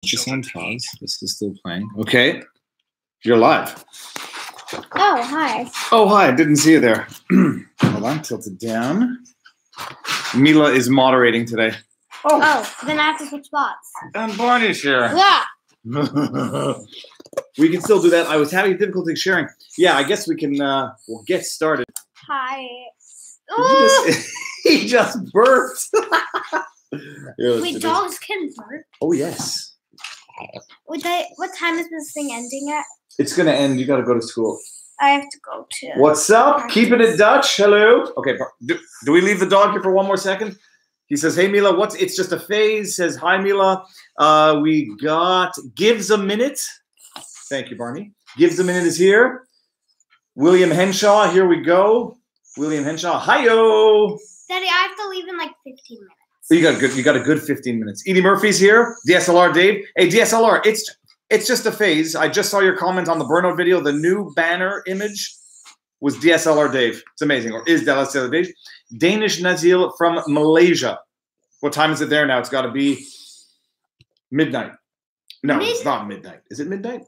Just on pause. This is still playing. Okay. You're live. Oh, hi. Oh, hi. Didn't see you there. Hold on. Tilt it down. Mila is moderating today. Oh, then I have to switch spots. And Barney's here. Yeah. We can still do that. I was having difficulty sharing. Yeah, I guess we can, we'll get started. Hi. He just burped. Here, Wait, dogs can burp? Oh, yes. What time is this thing ending at? It's going to end. You got to go to school. I have to go to... What's up? practice. Keeping it Dutch. Hello. Okay, do we leave the dog here for one more second? He says, hey, Mila, it's just a phase. Says, hi, Mila. We got Gives a Minute. Thank you, Barney. Gives a Minute is here. William Henshaw, here we go. William Henshaw, hi-yo. Daddy, I have to leave in like 15 minutes. You got a good 15 minutes. Edie Murphy's here. DSLR Dave. Hey, DSLR, it's just a phase. I just saw your comment on the burnout video. The new banner image was DSLR Dave. It's amazing. Or is DSLR Dave. Danish Nazil from Malaysia. What time is it there now? It's got to be midnight. No, it's not midnight. Is it midnight?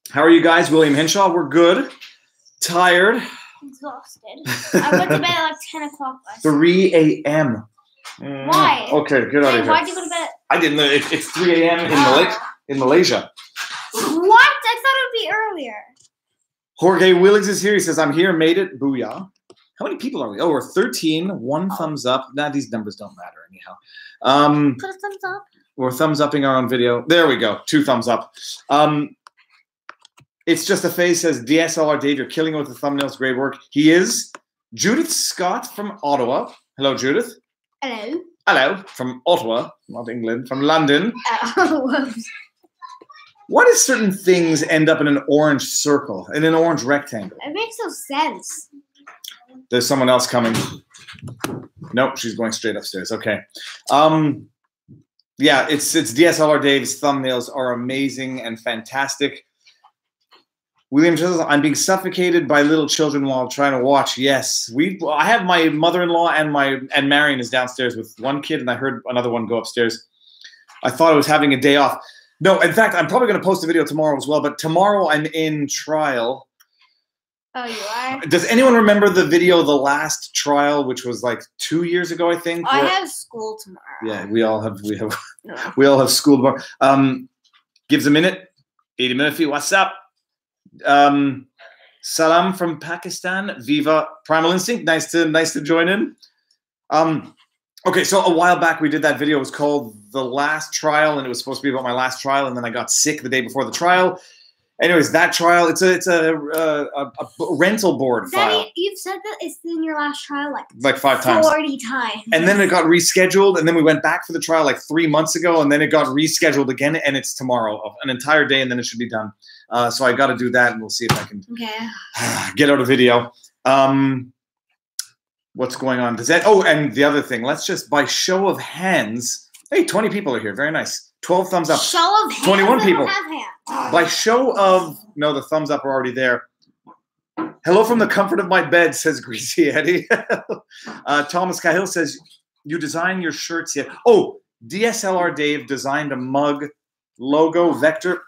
How are you guys? William Henshaw. We're good. Tired. Exhausted. I went to bed at like 10 o'clock last night. 3 a.m. Why? Okay, get out of here. Why did you go to bed? I didn't know. It's 3 a.m. in Malaysia. What? I thought it would be earlier. Jorge Willings is here. He says, I'm here, made it. Booyah. How many people are we? Oh, we're 13. One thumbs up. Nah, these numbers don't matter anyhow. Put a thumbs up. We're thumbs upping our own video. There we go. 2 thumbs up. It's just a face, says DSLR Dave. You're killing it with the thumbnails. Great work. He is. Judith Scott from Ottawa. Hello, Judith. Hello. Hello. From Ottawa, not England. From London. Whoops. Why do certain things end up in an orange circle, in an orange rectangle? It makes no sense. There's someone else coming. Nope, she's going straight upstairs. Okay. Yeah, it's DSLR Dave's thumbnails are amazing and fantastic. William says, I'm being suffocated by little children while trying to watch. Yes. I have my mother-in-law and Marion is downstairs with one kid, and I heard another one go upstairs. I thought I was having a day off. No, in fact, I'm probably going to post a video tomorrow as well, but tomorrow I'm in trial. Oh, you are? Does anyone remember the video, the last trial, which was like 2 years ago, I think? I have school tomorrow. Yeah, we all have school tomorrow. Gives a minute. Edie Murphy, what's up? Salam from Pakistan. Viva Primal Instinct. Nice to join in. Okay, so a while back we did that video. It was called The Last Trial, and it was supposed to be about my last trial, and then I got sick the day before the trial. Anyways, that trial, it's a rental board file. Daddy, you've said that it's in your last trial like 5 times. 40 times. And then it got rescheduled, and then we went back for the trial like 3 months ago, and then it got rescheduled again, and it's tomorrow, an entire day, and then it should be done. So I got to do that, and we'll see if I can get out a video. What's going on? And the other thing, let's just, by show of hands, hey, 20 people are here. Very nice. 12 thumbs up. Show of hands. 21 people. Don't have hands. By show of, no, the thumbs up are already there. Hello from the comfort of my bed, says Greasy Eddie. Thomas Cahill says, you design your shirts yet? Oh, DSLR Dave designed a mug logo vector,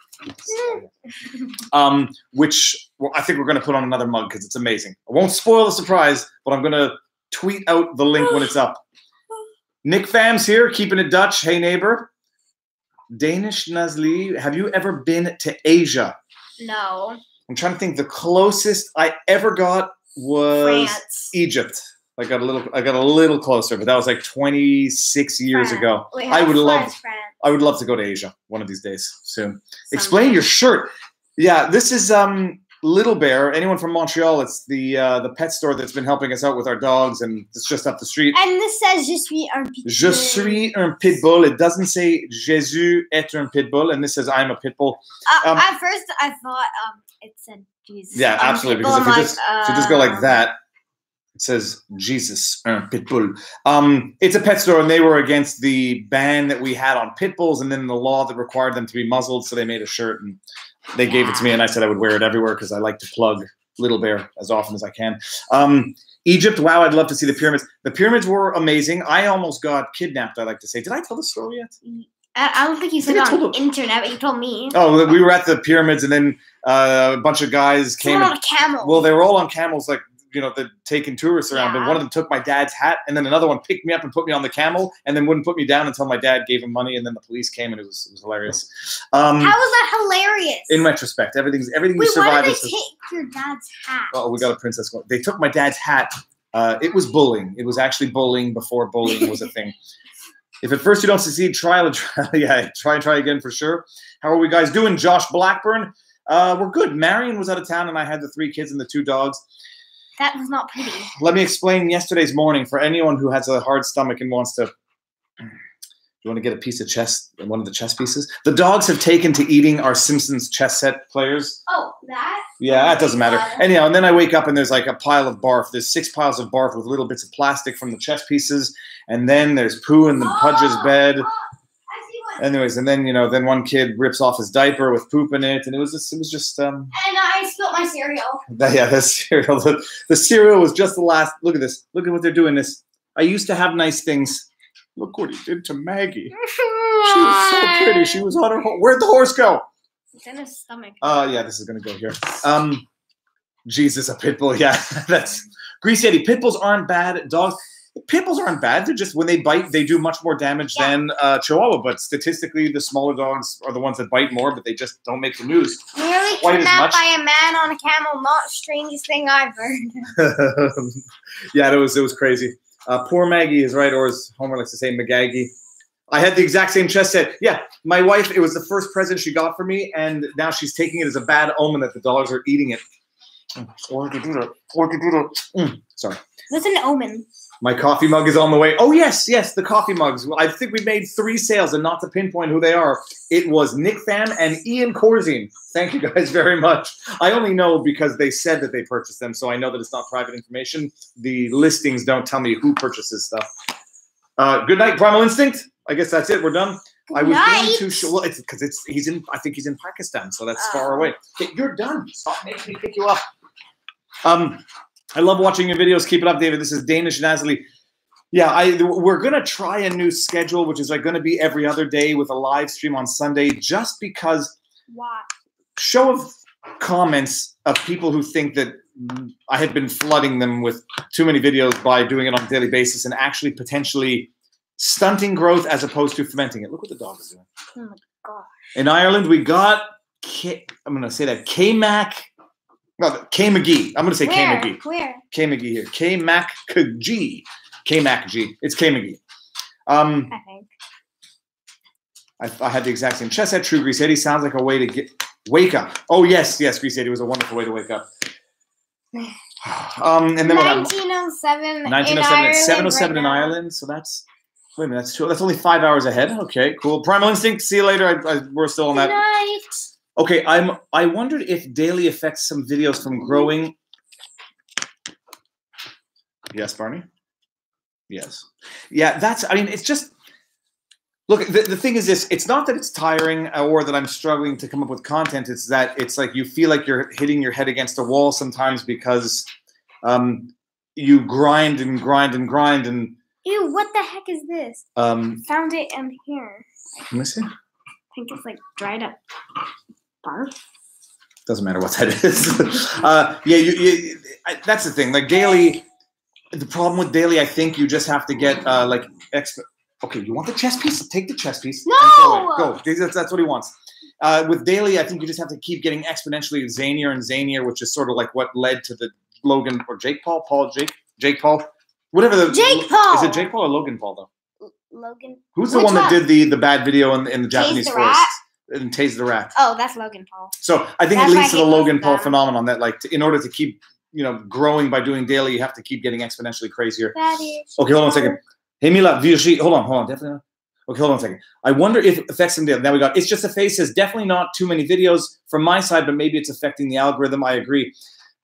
which I think we're going to put on another mug because it's amazing. I won't spoil the surprise, but I'm going to tweet out the link when it's up. Nick Fam's here, keeping it Dutch. Hey, neighbor. Danish Nazli, have you ever been to Asia? No. I'm trying to think. The closest I ever got was France. Egypt. I got a little closer, but that was like 26 years ago. Wait, I would love France? to go to Asia one of these days soon. Explain your shirt. Yeah, this is Little Bear. Anyone from Montreal? It's the pet store that's been helping us out with our dogs, and it's just up the street. And this says Je suis un pitbull. Je suis un pitbull. It doesn't say Jésus est un pitbull, and this says I'm a pitbull. At first, I thought it said Jesus. Yeah, absolutely. Because if you just go like that, it says Jesus un pitbull. It's a pet store, and they were against the ban that we had on pit bulls, and then the law that required them to be muzzled. So they made a shirt, and they gave it to me, and I said I would wear it everywhere because I like to plug Little Bear as often as I can. Egypt, wow, I'd love to see the pyramids. The pyramids were amazing. I almost got kidnapped, I like to say. Did I tell the story yet? I don't think you said I it on told the internet, but you told me. Oh, we were at the pyramids, and then a bunch of guys came. Someone on a camel. Well, they were all on camels, like, you know, they're taking tourists around. But Yeah. one of them took my dad's hat, and then another one picked me up and put me on the camel, and then wouldn't put me down until my dad gave him money, and then the police came, and it was hilarious. How was that hilarious? In retrospect, everything you Wait, survive. why did is they take your dad's hat? Oh, we got a princess going. They took my dad's hat. It was bullying. It was actually bullying before bullying was a thing. If at first you don't succeed, try and try again for sure. How are we guys doing? Josh Blackburn. We're good. Marion was out of town, and I had the 3 kids and the 2 dogs. That was not pretty. Let me explain yesterday's morning for anyone who has a hard stomach and wants to. You want to get a piece of chess, one of the chess pieces? The dogs have taken to eating our Simpsons chess set players. Oh, that? Yeah, that doesn't matter. Anyhow, and then I wake up and there's like a pile of barf. There's 6 piles of barf with little bits of plastic from the chess pieces. And then there's poo in the Pudge's bed. I see what. Anyways, and then, you know, then one kid rips off his diaper with poop in it. And it was just And I spilled my cereal. the cereal. The cereal was just the last. Look at this. Look at what they're doing. This. I used to have nice things. Look what he did to Maggie. She was so pretty. She was on her horse. Where'd the horse go? It's in his stomach. Yeah, this is gonna go here. Jesus, a pit bull. Yeah, that's Grease Eddie. Pit bulls aren't bad. Dogs. Pit bulls aren't bad. They're just when they bite, they do much more damage than Chihuahua. But statistically, the smaller dogs are the ones that bite more, but they just don't make the news. Nearly Quite as kidnapped much. by a man on a camel. Not strangest thing I've heard. Yeah, it was crazy. Poor Maggie is right, or as Homer likes to say, McGaggy. I had the exact same chess set. Yeah, my wife, it was the first present she got for me, and now she's taking it as a bad omen that the dogs are eating it. Sorry. What's an omen? My coffee mug is on the way. Oh, yes, the coffee mugs. I think we made 3 sales, and not to pinpoint who they are. It was Nick Pham and Ian Corzine. Thank you guys very much. I only know because they said that they purchased them, so I know that it's not private information. The listings don't tell me who purchases stuff. Good night, Primal Instinct. I guess that's it. We're done. I was going to show. Well, it's because he's in. I think he's in Pakistan, so that's far away. Okay, you're done. Stop making me pick you up. I love watching your videos. Keep it up, David. This is Danish Nasally. Yeah, we're gonna try a new schedule, which is like gonna be every other day with a live stream on Sunday, just because. Why? Show of comments of people who think that I have been flooding them with too many videos by doing it on a daily basis and actually potentially stunting growth as opposed to fermenting it. Look what the dog is doing. Oh my gosh. In Ireland, we got I'm going to say that K-Mac. No, K-McGee. I'm going to say K-McGee. Where? K-McGee here. K-Mac-G. K-Mac-G. It's K-McGee. I think. I had the exact same chess set. True Grease Eddie sounds like a way to wake up. Oh, yes, Grease Eddie was a wonderful way to wake up. And then 1907 1907 in at Ireland 707 right in now. Ireland. So that's wait a minute. That's only 5 hours ahead. Okay, cool. Primal Instinct. See you later. We're still on Good that. night. Okay, I wondered if daily affects some videos from growing. Yes, Barney. Yes. Yeah, I mean, it's just. Look, the thing is this, it's not that it's tiring or that I'm struggling to come up with content. It's that it's like you feel like you're hitting your head against a wall sometimes because you grind and grind and grind and. Ew, what the heck is this? Found it in here. Let me see. I think it's like dried up barf. Doesn't matter what that is. That's the thing. Like daily, the problem with daily, I think you just have to get Okay, you want the chess piece? Take the chess piece. No! Go. That's what he wants. With daily, I think you just have to keep getting exponentially zanier and zanier, which is sort of like what led to the Logan or Jake Paul, Jake Paul, whatever the Jake Paul. Is it Jake Paul or Logan Paul though? Logan. Who's the one that did the bad video in the Japanese the forest Rat? and Tase the Rat? Oh, that's Logan Paul. So I think That's it why leads to I the hate both Logan of Paul them. phenomenon that in order to keep growing by doing daily, you have to keep getting exponentially crazier. Daddy. Okay, hold on a second. Hey Mila, Virgie, hold on, definitely not. Okay, hold on a second. I wonder if it affects them. Now we got It's Just a Face says definitely not too many videos from my side, but maybe it's affecting the algorithm. I agree.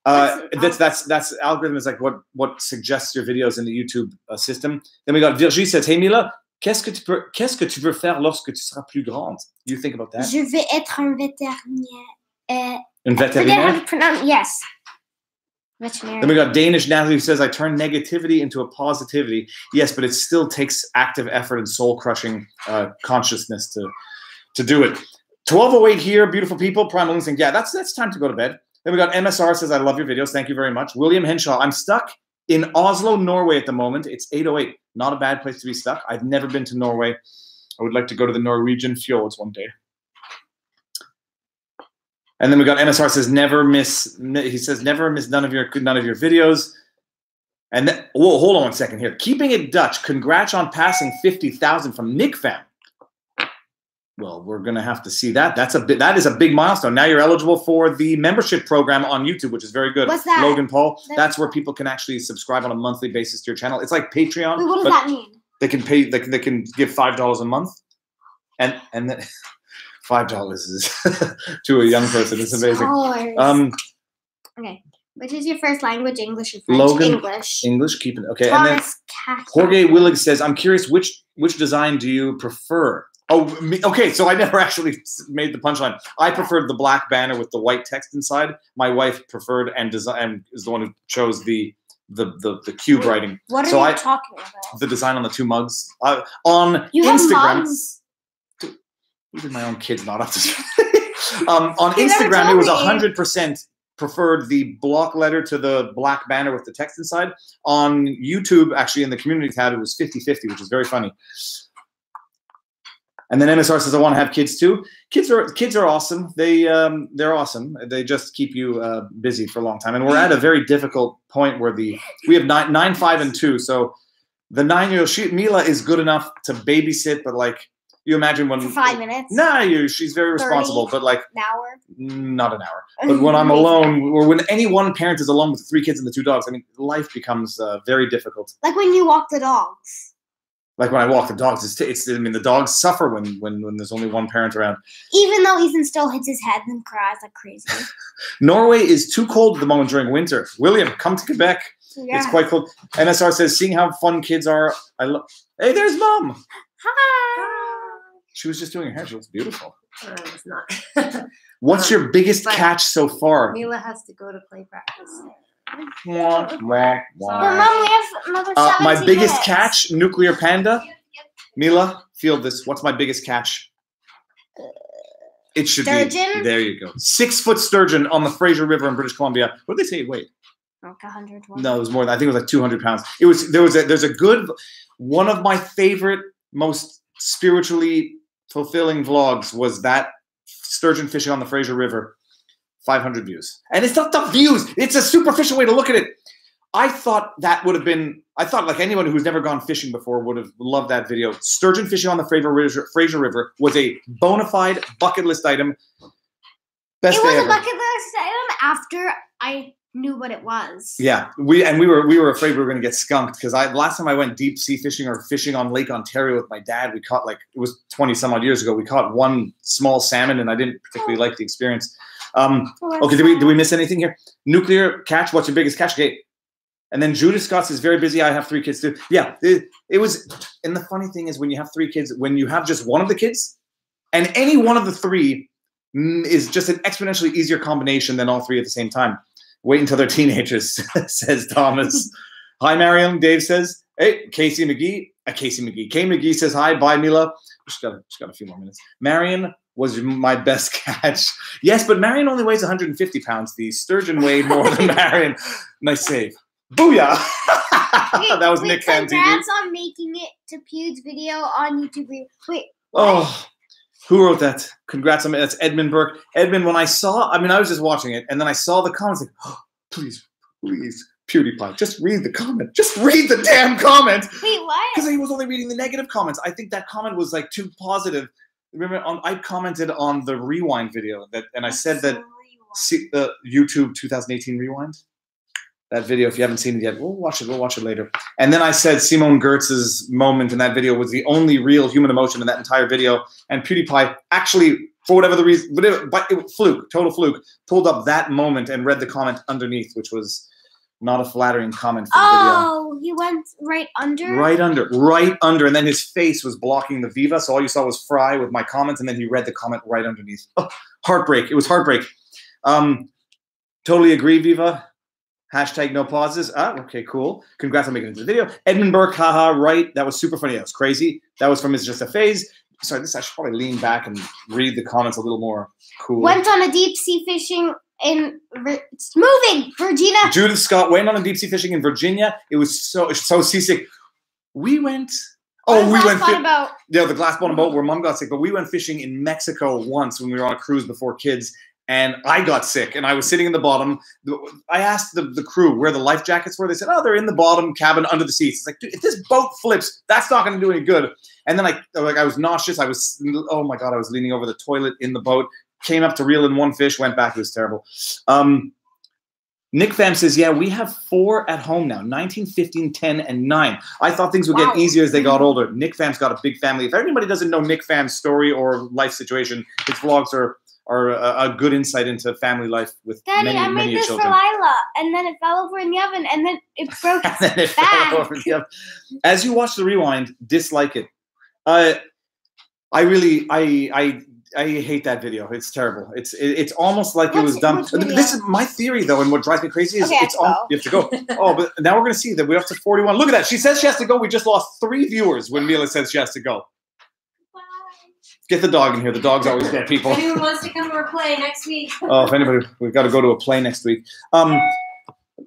That's algorithm is like what suggests your videos in the YouTube system. Then we got Virgie says, Hey Mila, qu'est-ce que tu veux faire lorsque tu seras plus grande? You think about that? Je vais être un vétérinaire. Une vétérinaire? Yes. Veterinarian. Then we got Danish Natalie who says, I turn negativity into a positivity. Yes, but it still takes active effort and soul-crushing consciousness to do it. 12:08 here, beautiful people. Primal Instinct. Yeah, that's time to go to bed. Then we got MSR says, I love your videos. Thank you very much. William Henshaw, I'm stuck in Oslo, Norway at the moment. It's 8:08. Not a bad place to be stuck. I've never been to Norway. I would like to go to the Norwegian fjords one day. And then we got MSR says, never miss. He says, never miss none of your videos. And then, whoa, hold on one second here. Keeping it Dutch. Congrats on passing 50,000 from Nick Fam. Well, we're gonna have to see that. That is a big milestone. Now you're eligible for the membership program on YouTube, which is very good. What's that? Logan Paul. That's where people can actually subscribe on a monthly basis to your channel. It's like Patreon. Wait, what does that mean? They can pay. They can give $5 a month, and then $5 is to a young person. It's amazing. Okay. Which is your first language? English or French? Logan, English. English. Keep it okay. Thomas And then Cassidy. Jorge Willig says, "I'm curious which design do you prefer?" Oh, okay. So I never actually made the punchline. I preferred the black banner with the white text inside. My wife preferred and is the one who chose the cube writing. What are you talking about? The design on the two mugs on you Instagram. Have mugs? Even my own kids not up to. On Instagram, it was 100% preferred the block letter to the black banner with the text inside. On YouTube, actually in the community tab, it was 50-50, which is very funny. And then MSR says, I want to have kids too. Kids are awesome. They're awesome. They just keep you busy for a long time. And we're at a very difficult point where we have 9, 5, and 2. So the 9-year-old, Mila is good enough to babysit, but like, you imagine when... For 5 minutes? Nah, she's very responsible, but like... An hour? Not an hour. But when I'm alone, or when any one parent is alone with 3 kids and the 2 dogs, I mean, life becomes very difficult. Like when you walk the dogs. Like when I walk the dogs, I mean, the dogs suffer when there's only one parent around. Even though Ethan still hits his head and cries like crazy. Norway is too cold at the moment during winter. William, come to Quebec. Yeah. It's quite cold. MSR says, seeing how fun kids are, I love... Hey, there's Mom. Hi. She was just doing her hair. She looks beautiful. It's not. What's your biggest catch so far? Mila has to go to play practice. But Mom, we have another 17 my biggest minutes. catch, Nuclear Panda. Mila, feel this. What's my biggest catch? It should Sturgeon? be. There you go. 6-foot sturgeon on the Fraser River in British Columbia. What did they say it weighed? Like 100. No, it was more than. I think it was like 200 pounds. There's a good one of my favorite, most spiritually fulfilling vlogs was that sturgeon fishing on the Fraser River. 500 views. And it's not the views. It's a superficial way to look at it. I thought that would have been, like anyone who's never gone fishing before would have loved that video. Sturgeon fishing on the Fraser River was a bona fide bucket list item. Best day ever. It was a bucket list item after I knew what it was. Yeah, we were afraid we were going to get skunked because last time I went deep sea fishing or fishing on Lake Ontario with my dad, we caught it was 20 some odd years ago. We caught one small salmon and I didn't particularly like the experience. Okay, did we miss anything here? Nuclear catch. What's your biggest catch? Okay, and then Judith Scott is very busy. I have 3 kids too. Yeah, it was. And the funny thing is, when you have 3 kids, when you have just one of the kids, and any one of the 3 is just an exponentially easier combination than all 3 at the same time. Wait until they're teenagers, says Thomas. Hi, Mariam. Dave says, hey, Casey McGee. Kay McGee says hi. Bye, Mila. Just got a few more minutes. Marion was my best catch. Yes, but Marion only weighs 150 pounds. The sturgeon weighed more than Marion. Nice save. Booyah! That was Nick Fan TV. Congrats on making it to Pew's video on YouTube. Wait. Oh, who wrote that? Congrats on me. That's Edmund Burke. Edmund, when I was just watching it, and then I saw the comments like, oh, please, PewDiePie, just read the comment. Just read the damn comment. Wait, what? Because he was only reading the negative comments. I think that comment was like too positive. Remember, I commented on the Rewind video and I said that the YouTube 2018 Rewind. That video, if you haven't seen it yet, we'll watch it later. And then I said Simone Gertz's moment in that video was the only real human emotion in that entire video. And PewDiePie actually, for whatever the reason, but it was total fluke, pulled up that moment and read the comment underneath, which was not a flattering comment for the video. Oh, he went right under? Right under. And then his face was blocking the Viva, so all you saw was Fry with my comments, and then he read the comment right underneath. Oh, heartbreak. It was heartbreak. Totally agree, Viva. Hashtag no pauses. Okay, cool. Congrats on making it to the video. Edmund Burke, haha, right. That was super funny. That was crazy. That was from It's Just a Phase. Sorry, I should probably lean back and read the comments a little more cool. Went on a deep sea fishing in moving, Virginia. Judith Scott went on a deep sea fishing in Virginia. It was so seasick. We went. Oh, we went. Boat. Yeah, the glass bottom boat where Mom got sick. But we went fishing in Mexico once when we were on a cruise before kids. And I got sick, and I was sitting in the bottom. I asked the crew where the life jackets were. They said, "Oh, they're in the bottom cabin under the seats." It's like, dude, if this boat flips, that's not going to do any good. And then I was nauseous. Oh my God, I was leaning over the toilet in the boat. Came up to reel in one fish, went back. It was terrible. Nick Pham says, yeah, we have 4 at home now, 19, 15, 10, and 9. I thought things would get easier as they got older. Nick Pham's got a big family. If anybody doesn't know Nick Pham's story or life situation, his vlogs are a good insight into family life with Daddy, many I made this children. for Lila, and then it fell over in the oven, and then it broke And then it back. fell over the oven. As you watch the rewind, dislike it. I hate that video. It's terrible. It's almost like it was done. This is my theory, though, and what drives me crazy is you have to go. Oh, but now we're going to see that we're up to 41. Look at that. She says she has to go. We just lost 3 viewers when Mila says she has to go. Get the dog in here. The dog's always got people. If anyone wants to come to our play next week. Oh, if anybody, we've got to go to a play next week.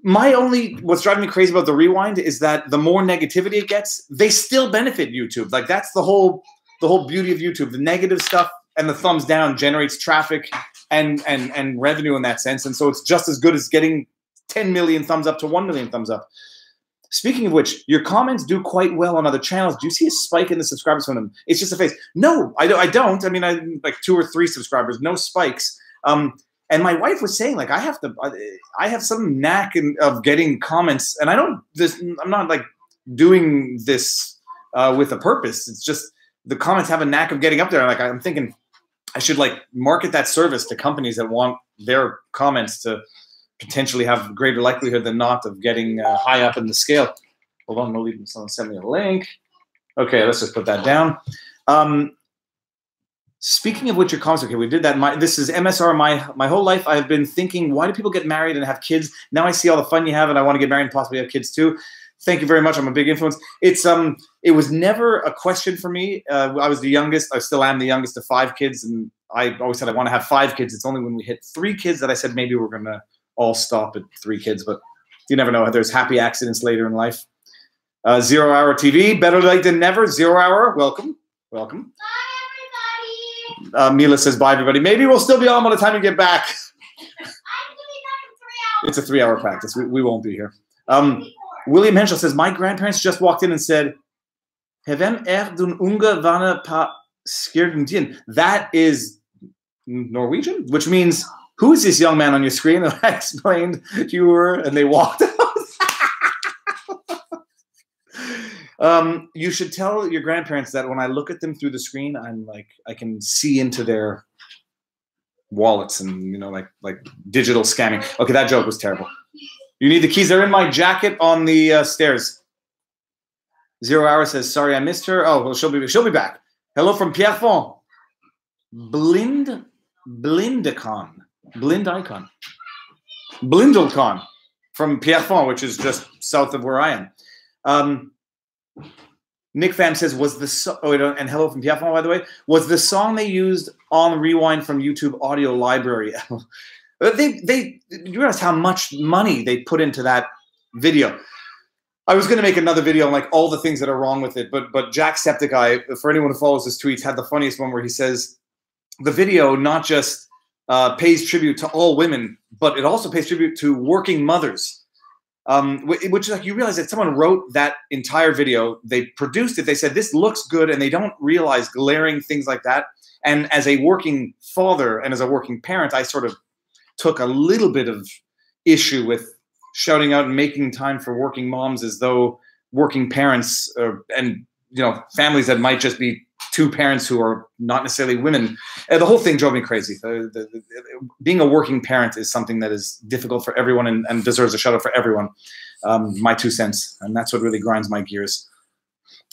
What's driving me crazy about the rewind is that the more negativity it gets, they still benefit YouTube. Like that's the whole beauty of YouTube. The negative stuff and the thumbs down generates traffic and revenue in that sense. And so it's just as good as getting 10 million thumbs up to 1 million thumbs up. Speaking of which, your comments do quite well on other channels. Do you see a spike in the subscribers from them? It's just a face. No, I don't. I mean, I like 2 or 3 subscribers, no spikes. And my wife was saying, like, I have some knack of getting comments, and I'm not like doing this with a purpose. It's just the comments have a knack of getting up there. Like I'm thinking, I should like market that service to companies that want their comments to potentially have greater likelihood than not of getting high up in the scale. Hold on, someone send me a link. Okay, let's just put that down. Speaking of which, your comments. Okay, we did that. This is MSR. My whole life, I've been thinking, why do people get married and have kids? Now I see all the fun you have, and I want to get married and possibly have kids too. Thank you very much. I'm a big influence. It was never a question for me. I was the youngest. I still am the youngest of 5 kids, and I always said I want to have 5 kids. It's only when we hit 3 kids that I said maybe we're gonna all stop at 3 kids, but you never know. There's happy accidents later in life. 0 Hour TV, better late than never. 0 Hour, welcome. Bye, everybody. Mila says bye, everybody. Maybe we'll still be on by the time we get back. I'm going to be back in 3 hours. It's a 3-hour practice. We won't be here. William Henschel says, my grandparents just walked in and said, Hevem dun unge vane pa skirden. That is Norwegian, which means, who is this young man on your screen? And I explained you were, and they walked out. You should tell your grandparents that when I look at them through the screen, I'm like, I can see into their wallets and, like digital scamming. Okay, that joke was terrible. You need the keys. They're in my jacket on the stairs. 0 Hour says, sorry, I missed her. Oh, well, she'll be back. Hello from Pierrefonds. Blind icon from Pierrefonds, which is just south of where I am. Nick Pham says, and hello from Pierrefonds, by the way, was the song they used on Rewind from YouTube Audio Library. You realize how much money they put into that video. I was going to make another video on like all the things that are wrong with it, but Jack Septiceye, for anyone who follows his tweets, had the funniest one where he says the video not just pays tribute to all women, but it also pays tribute to working mothers. Which like you realize that someone wrote that entire video, they produced it, they said this looks good, and they don't realize glaring things like that. And as a working father and as a working parent, I sort of took a little bit of issue with shouting out and making time for working moms as though working parents and families that might just be 2 parents who are not necessarily women. The whole thing drove me crazy. Being a working parent is something that is difficult for everyone and deserves a shout out for everyone. My 2 cents. And that's what really grinds my gears.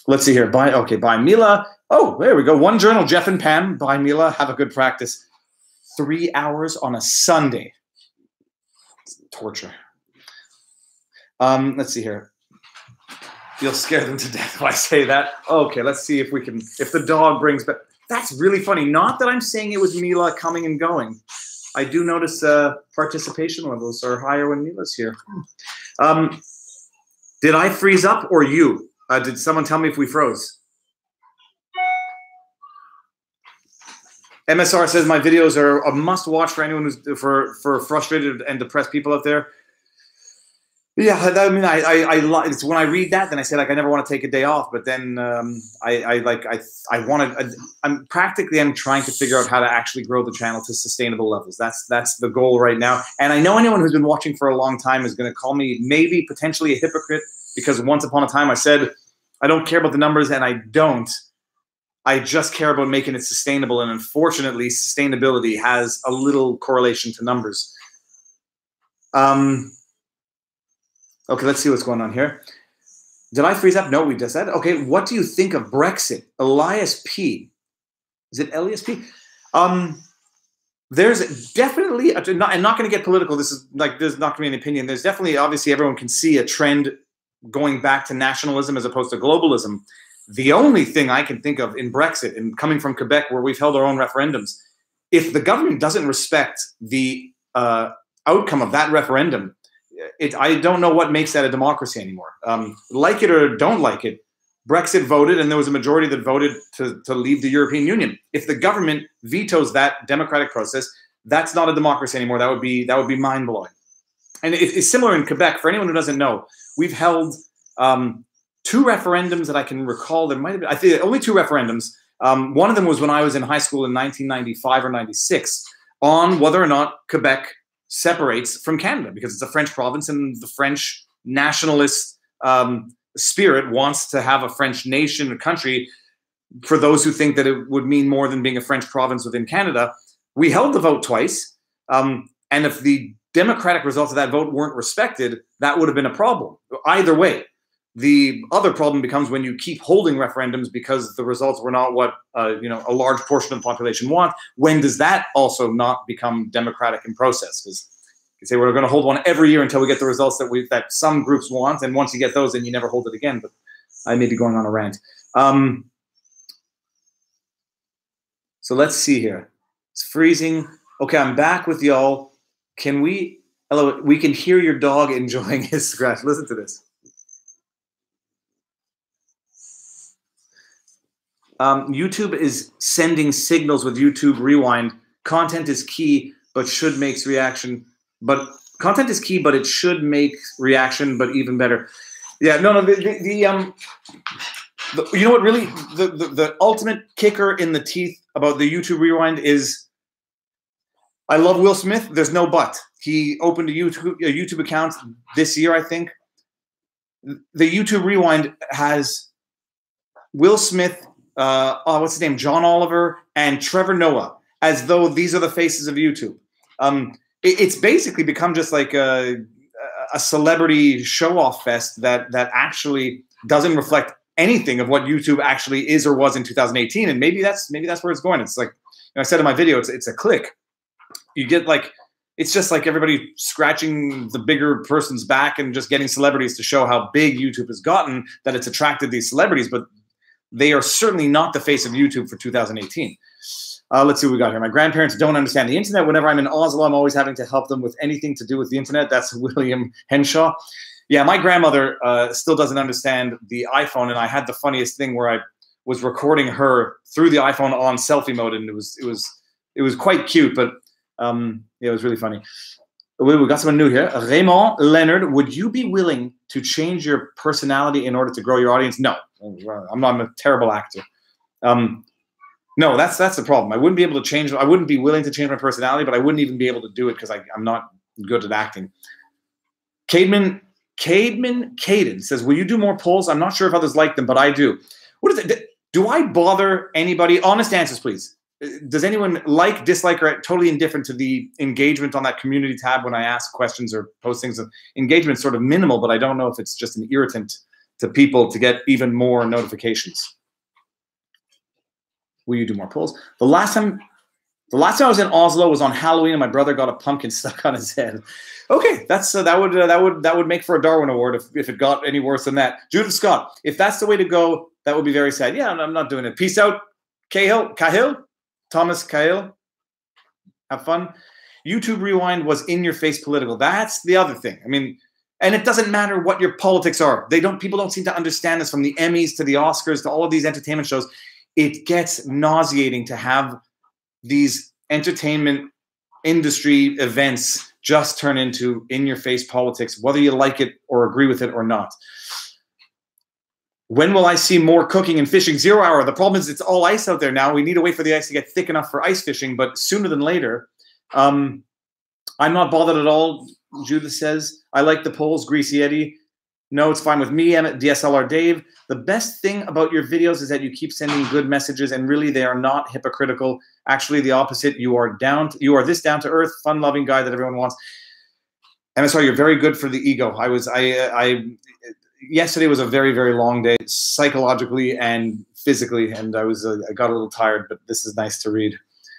Let's see here. Bye Mila. Oh, there we go. One journal, Jeff and Pam. Bye Mila. Have a good practice. 3 hours on a Sunday. Torture. Let's see here. You'll scare them to death if I say that. Okay, let's see if we can. If the dog brings back. That's really funny. Not that I'm saying it was Mila coming and going. I do notice participation levels are higher when Mila's here. Did I freeze up or you? Did someone tell me if we froze? MSR says my videos are a must-watch for anyone who's for frustrated and depressed people out there. Yeah, I mean, it's when I read that, then I say like I never want to take a day off, but then I'm trying to figure out how to actually grow the channel to sustainable levels. That's the goal right now. And I know anyone who's been watching for a long time is going to call me maybe potentially a hypocrite because once upon a time I said I don't care about the numbers, and I don't. I just care about making it sustainable, and unfortunately, sustainability has a little correlation to numbers. Okay, let's see what's going on here. Did I freeze up? No, we just said. Okay, what do you think of Brexit? Elias P. Is it Elias P? There's definitely, I'm not going to get political. This is like, there's not going to be an opinion. There's definitely, obviously, everyone can see a trend going back to nationalism as opposed to globalism. The only thing I can think of in Brexit, and coming from Quebec where we've held our own referendums, if the government doesn't respect the outcome of that referendum, I don't know what makes that a democracy anymore. Like it or don't like it, Brexit voted, and there was a majority that voted to leave the European Union. If the government vetoes that democratic process, that's not a democracy anymore. That would be mind-blowing. And it's similar in Quebec. For anyone who doesn't know, we've held 2 referendums that I can recall. There might have been, I think, only 2 referendums. One of them was when I was in high school in 1995 or 96 on whether or not Quebec separates from Canada, because it's a French province and the French nationalist spirit wants to have a French nation, a country, for those who think that it would mean more than being a French province within Canada. We held the vote twice, and if the democratic results of that vote weren't respected, that would have been a problem. Either way, the other problem becomes when you keep holding referendums because the results were not what a large portion of the population want. When does that also not become democratic in process? Because you say we're going to hold one every year until we get the results that some groups want, and once you get those, then you never hold it again. But I may be going on a rant. So let's see here. It's freezing. Okay, I'm back with y'all. Hello, we can hear your dog enjoying his scratch. Listen to this. YouTube is sending signals with YouTube Rewind. Content is key, but should make reaction. But content is key, but it should make reaction, but even better. Yeah, no. You know what? Really, the ultimate kicker in the teeth about the YouTube Rewind is, I love Will Smith. There's no but. He opened a YouTube account this year, I think. The YouTube Rewind has Will Smith, what's his name, John Oliver, and Trevor Noah, as though these are the faces of YouTube. It's basically become just like a celebrity show-off fest that actually doesn't reflect anything of what YouTube actually is or was in 2018. And maybe that's where it's going. It's like, I said in my video, it's a click. You get like, it's just like everybody scratching the bigger person's back and just getting celebrities to show how big YouTube has gotten, that it's attracted these celebrities, but they are certainly not the face of YouTube for 2018. Let's see what we got here. My grandparents don't understand the internet. Whenever I'm in Oslo, I'm always having to help them with anything to do with the internet. That's William Henshaw. Yeah, my grandmother still doesn't understand the iPhone, and I had the funniest thing where I was recording her through the iPhone on selfie mode, and it was quite cute, but yeah, it was really funny. We got someone new here. Raymond Leonard, would you be willing to change your personality in order to grow your audience? No, I'm a terrible actor. No, that's the problem. I wouldn't be able to change. I wouldn't be willing to change my personality, but I wouldn't even be able to do it because I'm not good at acting. Caden says, will you do more polls? I'm not sure if others like them, but I do. What is it? Do I bother anybody? Honest answers, please. Does anyone like, dislike, or totally indifferent to the engagement on that community tab when I ask questions or post things? Engagement's sort of minimal, but I don't know if it's just an irritant to people to get even more notifications. Will you do more polls? The last time The last time I was in Oslo was on Halloween, and my brother got a pumpkin stuck on his head. Okay, that's that would make for a Darwin Award if it got any worse than that. Judith Scott, if that's the way to go, that would be very sad. Yeah, I'm not doing it. Peace out, Cahill, Thomas Cahill. Have fun. YouTube Rewind was in your face political. That's the other thing. I mean, and it doesn't matter what your politics are. People don't seem to understand this, from the Emmys to the Oscars to all of these entertainment shows. It gets nauseating to have these entertainment industry events just turn into in-your-face politics, whether you like it or agree with it or not. When will I see more cooking and fishing? 0 hour. The problem is it's all ice out there now. We need to wait for the ice to get thick enough for ice fishing, but sooner than later. I'm not bothered at all, Judith says. I like the polls, Greasy Eddie. No, it's fine with me, Emmett, DSLR Dave. The best thing about your videos is that you keep sending good messages, and really they are not hypocritical. Actually, the opposite. You are this down-to-earth, fun-loving guy that everyone wants. And I'm sorry, you're very good for the ego. Yesterday was a very, very long day, psychologically and physically, and I got a little tired, but this is nice to read.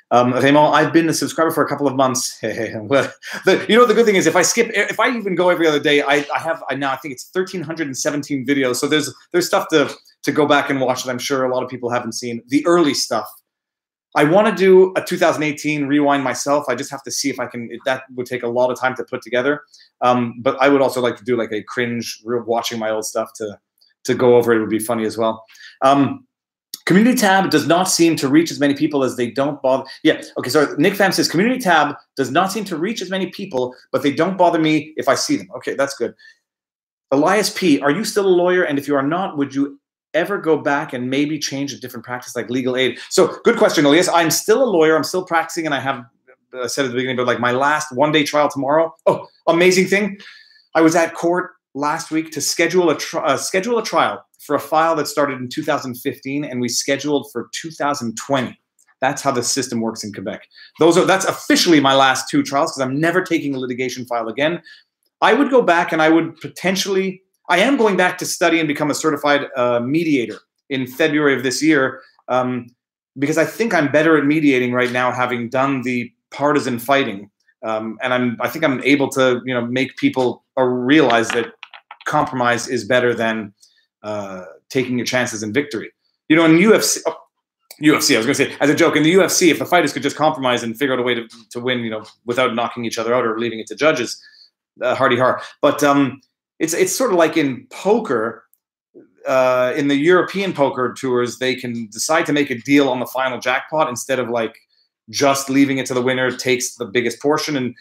Raymond, I've been a subscriber for a couple of months. Well, the good thing is if I even go every other day, I think it's 1,317 videos. So there's stuff to go back and watch that I'm sure a lot of people haven't seen. The early stuff. I want to do a 2018 rewind myself. I just have to see if I can. That would take a lot of time to put together. But I would also like to do like a cringe watching my old stuff to go over. It would be funny as well. Community tab does not seem to reach as many people as they don't bother. Yeah, okay, so Nick Pham says, community tab does not seem to reach as many people, but they don't bother me if I see them. Okay, that's good. Elias P., are you still a lawyer? And if you are not, would you ever go back and maybe change a different practice like legal aid? So good question, Elias. I'm still a lawyer. I'm still practicing, and I have said at the beginning, but like my last one-day trial tomorrow. Oh, amazing thing. I was at court last week to schedule a trial for a file that started in 2015, and we scheduled for 2020. That's how the system works in Quebec. That's officially my last 2 trials, because I'm never taking a litigation file again. I would go back, and I would potentially, I am going back to study and become a certified mediator in February of this year, because I think I'm better at mediating right now, having done the partisan fighting, and I think I'm able to make people realize that compromise is better than taking your chances in victory. In UFC, I was going to say, as a joke, in the UFC, if the fighters could just compromise and figure out a way to win, without knocking each other out or leaving it to judges, hardy har. But it's sort of like in poker, in the European poker tours, they can decide to make a deal on the final jackpot instead of like just leaving it to the winner takes the biggest portion. And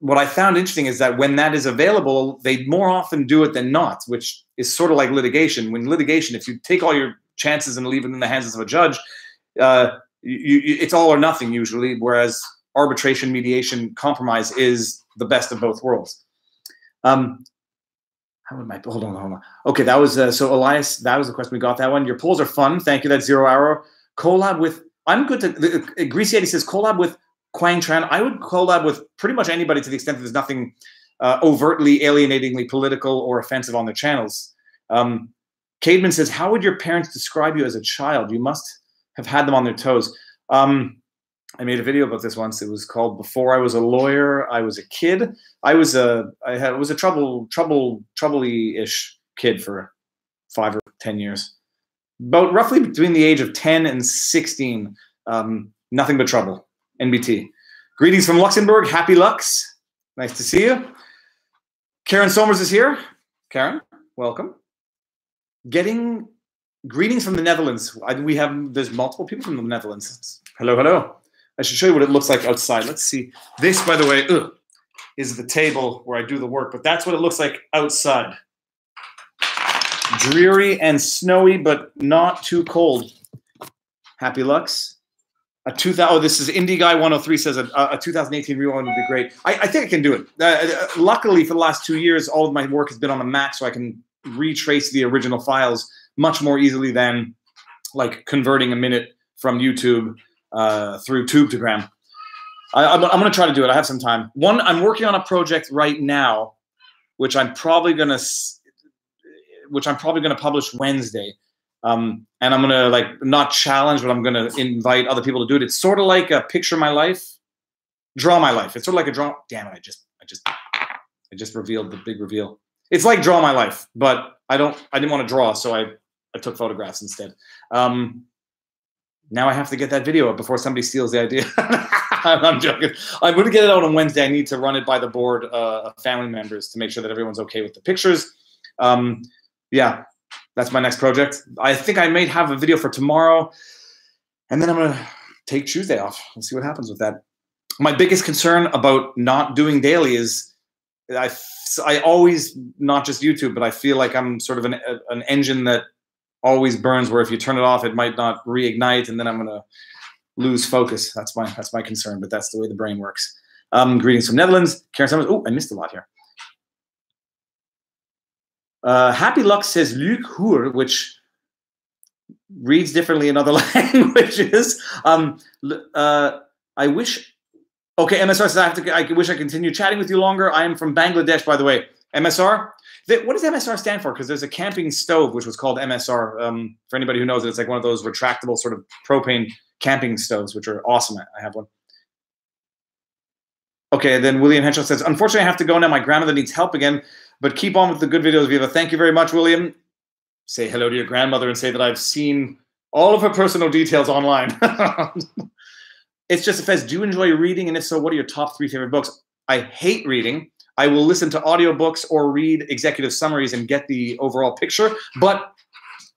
what I found interesting is that when that is available, they more often do it than not, which is sort of like litigation. When litigation, if you take all your chances and leave it in the hands of a judge, it's all or nothing usually, whereas arbitration, mediation, compromise is the best of both worlds. Hold on. Okay, that was, so Elias, that was the question. We got that one. Your polls are fun. Thank you. That's 0 hour. Collab with, I'm good to, Greasy Eddie says, collab with Quang Tran. I would collab with pretty much anybody to the extent that there's nothing overtly, alienatingly political or offensive on their channels. Cademan says, how would your parents describe you as a child? You must have had them on their toes. I made a video about this once. It was called Before I Was a Lawyer, I Was a Kid. I was a troubley-ish kid for 5 or 10 years. About roughly between the age of 10 and 16. Nothing but trouble. NBT. Greetings from Luxembourg. Happy Lux. Nice to see you. Karen Somers is here. Karen, welcome. Greetings from the Netherlands. There's multiple people from the Netherlands. Hello, hello. I should show you what it looks like outside. Let's see. This, by the way, is the table where I do the work, but that's what it looks like outside. Dreary and snowy, but not too cold. Happy Lux. This is Indie Guy 103 says a 2018 rewind would be great. I think I can do it. Luckily, for the last 2 years, all of my work has been on the Mac, so I can retrace the original files much more easily than like converting a minute from YouTube through Tube2gram. I'm going to try to do it. I have some time. I'm working on a project right now, which I'm probably going to publish Wednesday. And I'm gonna like not challenge, but I'm gonna invite other people to do it. It's sort of like a picture my life, draw my life. It's sort of like a draw. Damn it! I just revealed the big reveal. It's like draw my life, but I didn't want to draw, so I took photographs instead. Now I have to get that video up before somebody steals the idea. I'm joking. I'm going to get it out on Wednesday. I need to run it by the board of family members to make sure that everyone's okay with the pictures. Yeah, that's my next project. I think I may have a video for tomorrow, and then I'm going to take Tuesday off. We'll see what happens with that. My biggest concern about not doing daily is I always, not just YouTube, but I feel like I'm sort of an engine that always burns, where if you turn it off, it might not reignite, and then I'm gonna lose focus. That's my concern, but that's the way the brain works. Greetings from Netherlands. Karen Summers. Oh, I missed a lot here. Happy Luck says Luc Hoer, which reads differently in other languages. I wish. Okay, MSR says I wish I continued chatting with you longer. I am from Bangladesh, by the way. MSR. What does MSR stand for? Because there's a camping stove which was called MSR. For anybody who knows it, it's like one of those retractable sort of propane camping stoves, which are awesome. I have one. Okay, then William Henshaw says, unfortunately, I have to go now. My grandmother needs help again, but keep on with the good videos, Viva. Thank you very much, William. Say hello to your grandmother and say that I've seen all of her personal details online. It's just a fest. Do you enjoy reading? And if so, what are your top 3 favorite books? I hate reading. I will listen to audiobooks or read executive summaries and get the overall picture. But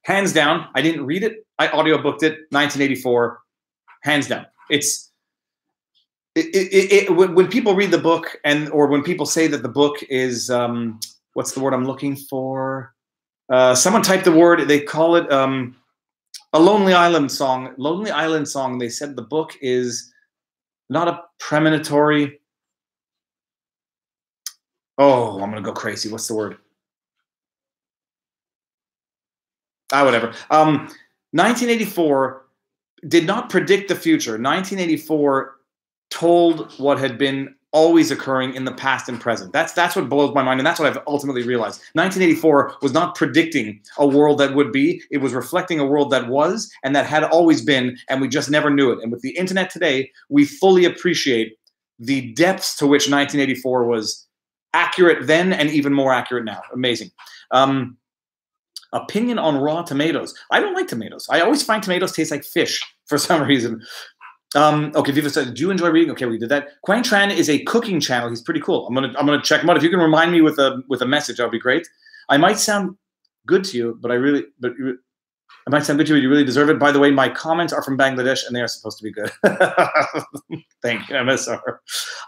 hands down, I didn't read it. I audiobooked it, 1984. Hands down. When people read the book or when people say that the book is, what's the word I'm looking for? Someone typed the word, they call it a Lonely Island song. Lonely Island song, they said the book is not a premonitory. Oh, I'm going to go crazy. What's the word? Whatever. 1984 did not predict the future. 1984 told what had been always occurring in the past and present. That's what blows my mind, and that's what I've ultimately realized. 1984 was not predicting a world that would be. It was reflecting a world that was and that had always been, and we just never knew it. And with the internet today, we fully appreciate the depths to which 1984 was accurate then and even more accurate now. Amazing. Opinion on raw tomatoes. I don't like tomatoes. I always find tomatoes taste like fish for some reason. Okay, Viva said, do you enjoy reading? Okay, we did that. Quang Tran is a cooking channel. He's pretty cool. I'm gonna check him out. If you can remind me with a message, that would be great. I might sound good to you, but I might sound good to you. You really deserve it. By the way, my comments are from Bangladesh, and they are supposed to be good. Thank you, MSR.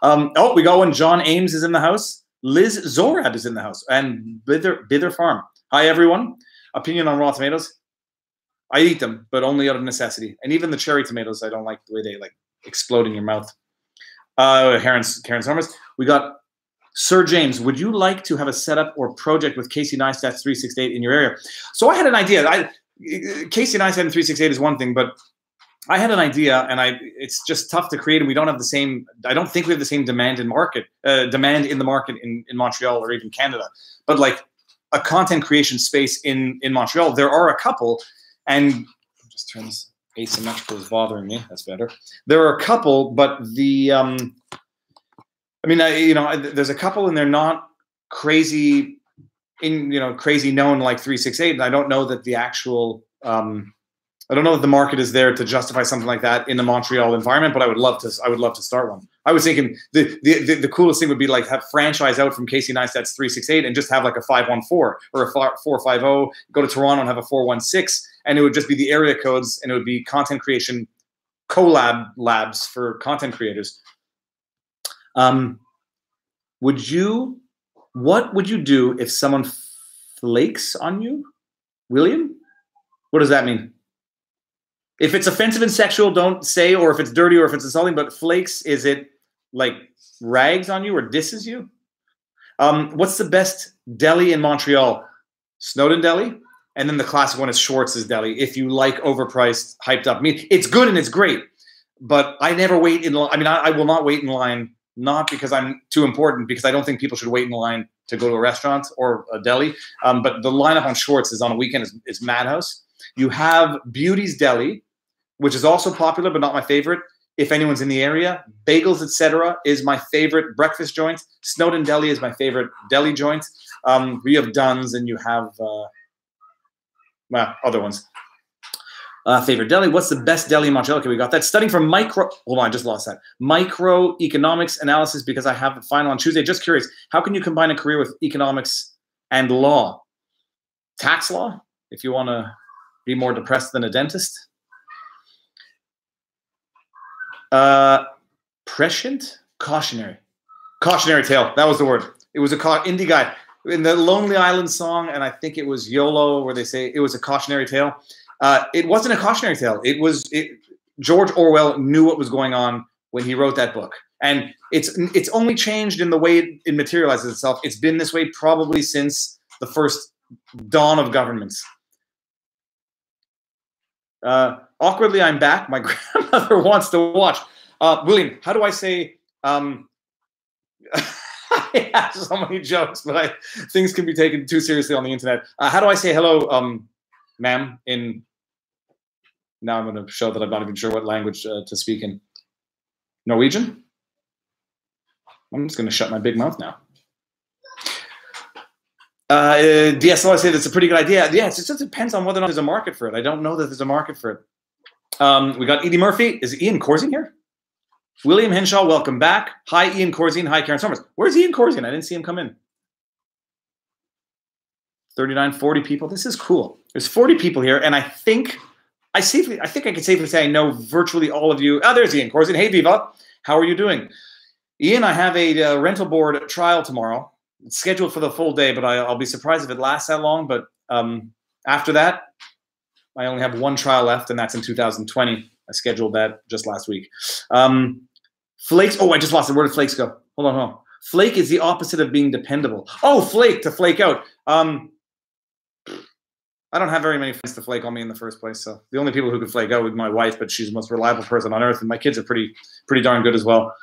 Oh, we got one. John Ames is in the house. Liz Zorab is in the house, and Bither Farm. Hi, everyone. Opinion on raw tomatoes. I eat them, but only out of necessity. And even the cherry tomatoes, I don't like the way they like explode in your mouth. Karen Summers. We got Sir James. Would you like to have a setup or project with Casey Neistat 368 in your area? So I had an idea. Casey Neistat and 368 is one thing, but I had an idea, and it's just tough to create, and we don't have the same. I don't think we have the same demand in the market in Montreal or even Canada. But like a content creation space in Montreal, there are a couple. And I'll just turn this asymmetrical is bothering me. That's better. There are a couple, but there's a couple, and they're not crazy known like 368. And I don't know that the actual, I don't know that the market is there to justify something like that in the Montreal environment. But I would love to start one. I was thinking the coolest thing would be like have franchise out from Casey Neistat's 368 and just have like a 514 or a 450. Go to Toronto and have a 416. And it would just be the area codes, and it would be content creation collab labs for content creators. What would you do if someone flakes on you? William? What does that mean? If it's offensive and sexual, don't say, or if it's dirty or if it's insulting, but flakes, is it like rags on you or disses you? What's the best deli in Montreal? Snowden Deli? And then the classic one is Schwartz's Deli. If you like overpriced, hyped up meat, it's good and it's great. But I never wait in line. I mean, I will not wait in line, not because I'm too important, because I don't think people should wait in line to go to a restaurant or a deli. But the lineup on Schwartz is on a weekend is madhouse. You have Beauty's Deli, which is also popular, but not my favorite. If anyone's in the area, Bagels, etc. is my favorite breakfast joint. Snowden Deli is my favorite deli joint. You have Dunn's and you have other ones. Favorite deli. What's the best deli in Montreal? Okay, we got that. Studying for hold on, I just lost that. Microeconomics analysis because I have a final on Tuesday. Just curious, how can you combine a career with economics and law? Tax law, if you want to be more depressed than a dentist. Prescient? Cautionary. Cautionary tale. That was the word. It was a indie guy. In the Lonely Island song, and I think it was YOLO, where they say it was a cautionary tale. It wasn't a cautionary tale. George Orwell knew what was going on when he wrote that book. And it's only changed in the way it materializes itself. It's been this way probably since the first dawn of governments. Awkwardly, I'm back. My grandmother wants to watch. William, how do I say... I have so many jokes, but things can be taken too seriously on the internet. How do I say hello, ma'am, in... Now I'm going to show that I'm not even sure what language to speak in. Norwegian? I'm just going to shut my big mouth now. DSL, I say that's a pretty good idea. Yeah, it just depends on whether or not there's a market for it. I don't know that there's a market for it. We got Edie Murphy. Is Ian Corzine here? William Henshaw, welcome back. Hi, Ian Corzine. Hi, Karen Somers. Where's Ian Corzine? I didn't see him come in. 39, 40 people. This is cool. There's 40 people here, and I think I think I can safely say I know virtually all of you. Oh, there's Ian Corzine. Hey, Viva. How are you doing? Ian, I have a rental board trial tomorrow. It's scheduled for the full day, but I'll be surprised if it lasts that long. But after that, I only have one trial left, and that's in 2020. I scheduled that just last week. Flakes. Oh, I just lost it. Where did flakes go? Hold on. Flake is the opposite of being dependable. Oh, flake, to flake out. I don't have very many friends to flake on me in the first place. So the only people who could flake out would be my wife, but she's the most reliable person on earth. And my kids are pretty darn good as well.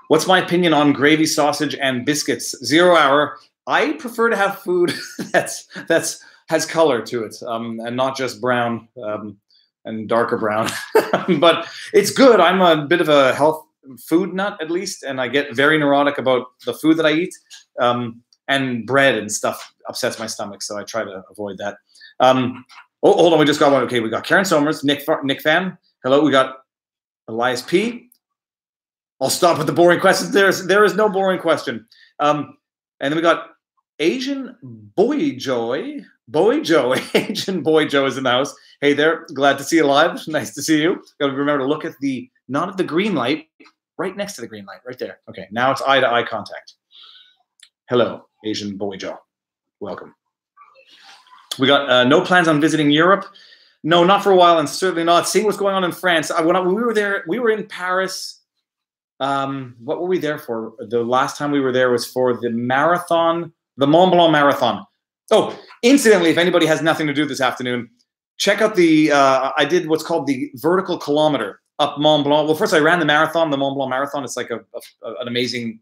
What's my opinion on gravy, sausage, and biscuits? 0 hour. I prefer to have food that's has color to it, and not just brown and darker brown. But it's good. I'm a bit of a health food nut, at least, and I get very neurotic about the food that I eat. And bread and stuff upsets my stomach, so I try to avoid that. Oh, hold on, we just got one. Okay, we got Karen Somers, Nick Fan. Hello, we got Elias P. I'll stop with the boring questions. There is no boring question. And then we got Asian Boy Joy. Asian Boy Joe is in the house. Hey there, glad to see you live. Nice to see you. Got to remember to look at not at the green light, right next to the green light, right there. Okay, now it's eye-to-eye contact. Hello, Asian Boy Joe. Welcome. We got no plans on visiting Europe. No, not for a while, and certainly not seeing what's going on in France. When we were there, we were in Paris. What were we there for? The last time we were there was for the marathon, the Mont Blanc Marathon. Oh, incidentally, if anybody has nothing to do this afternoon, check out I did what's called the vertical kilometer up Mont Blanc. Well, first I ran the marathon, the Mont Blanc Marathon. It's like an amazing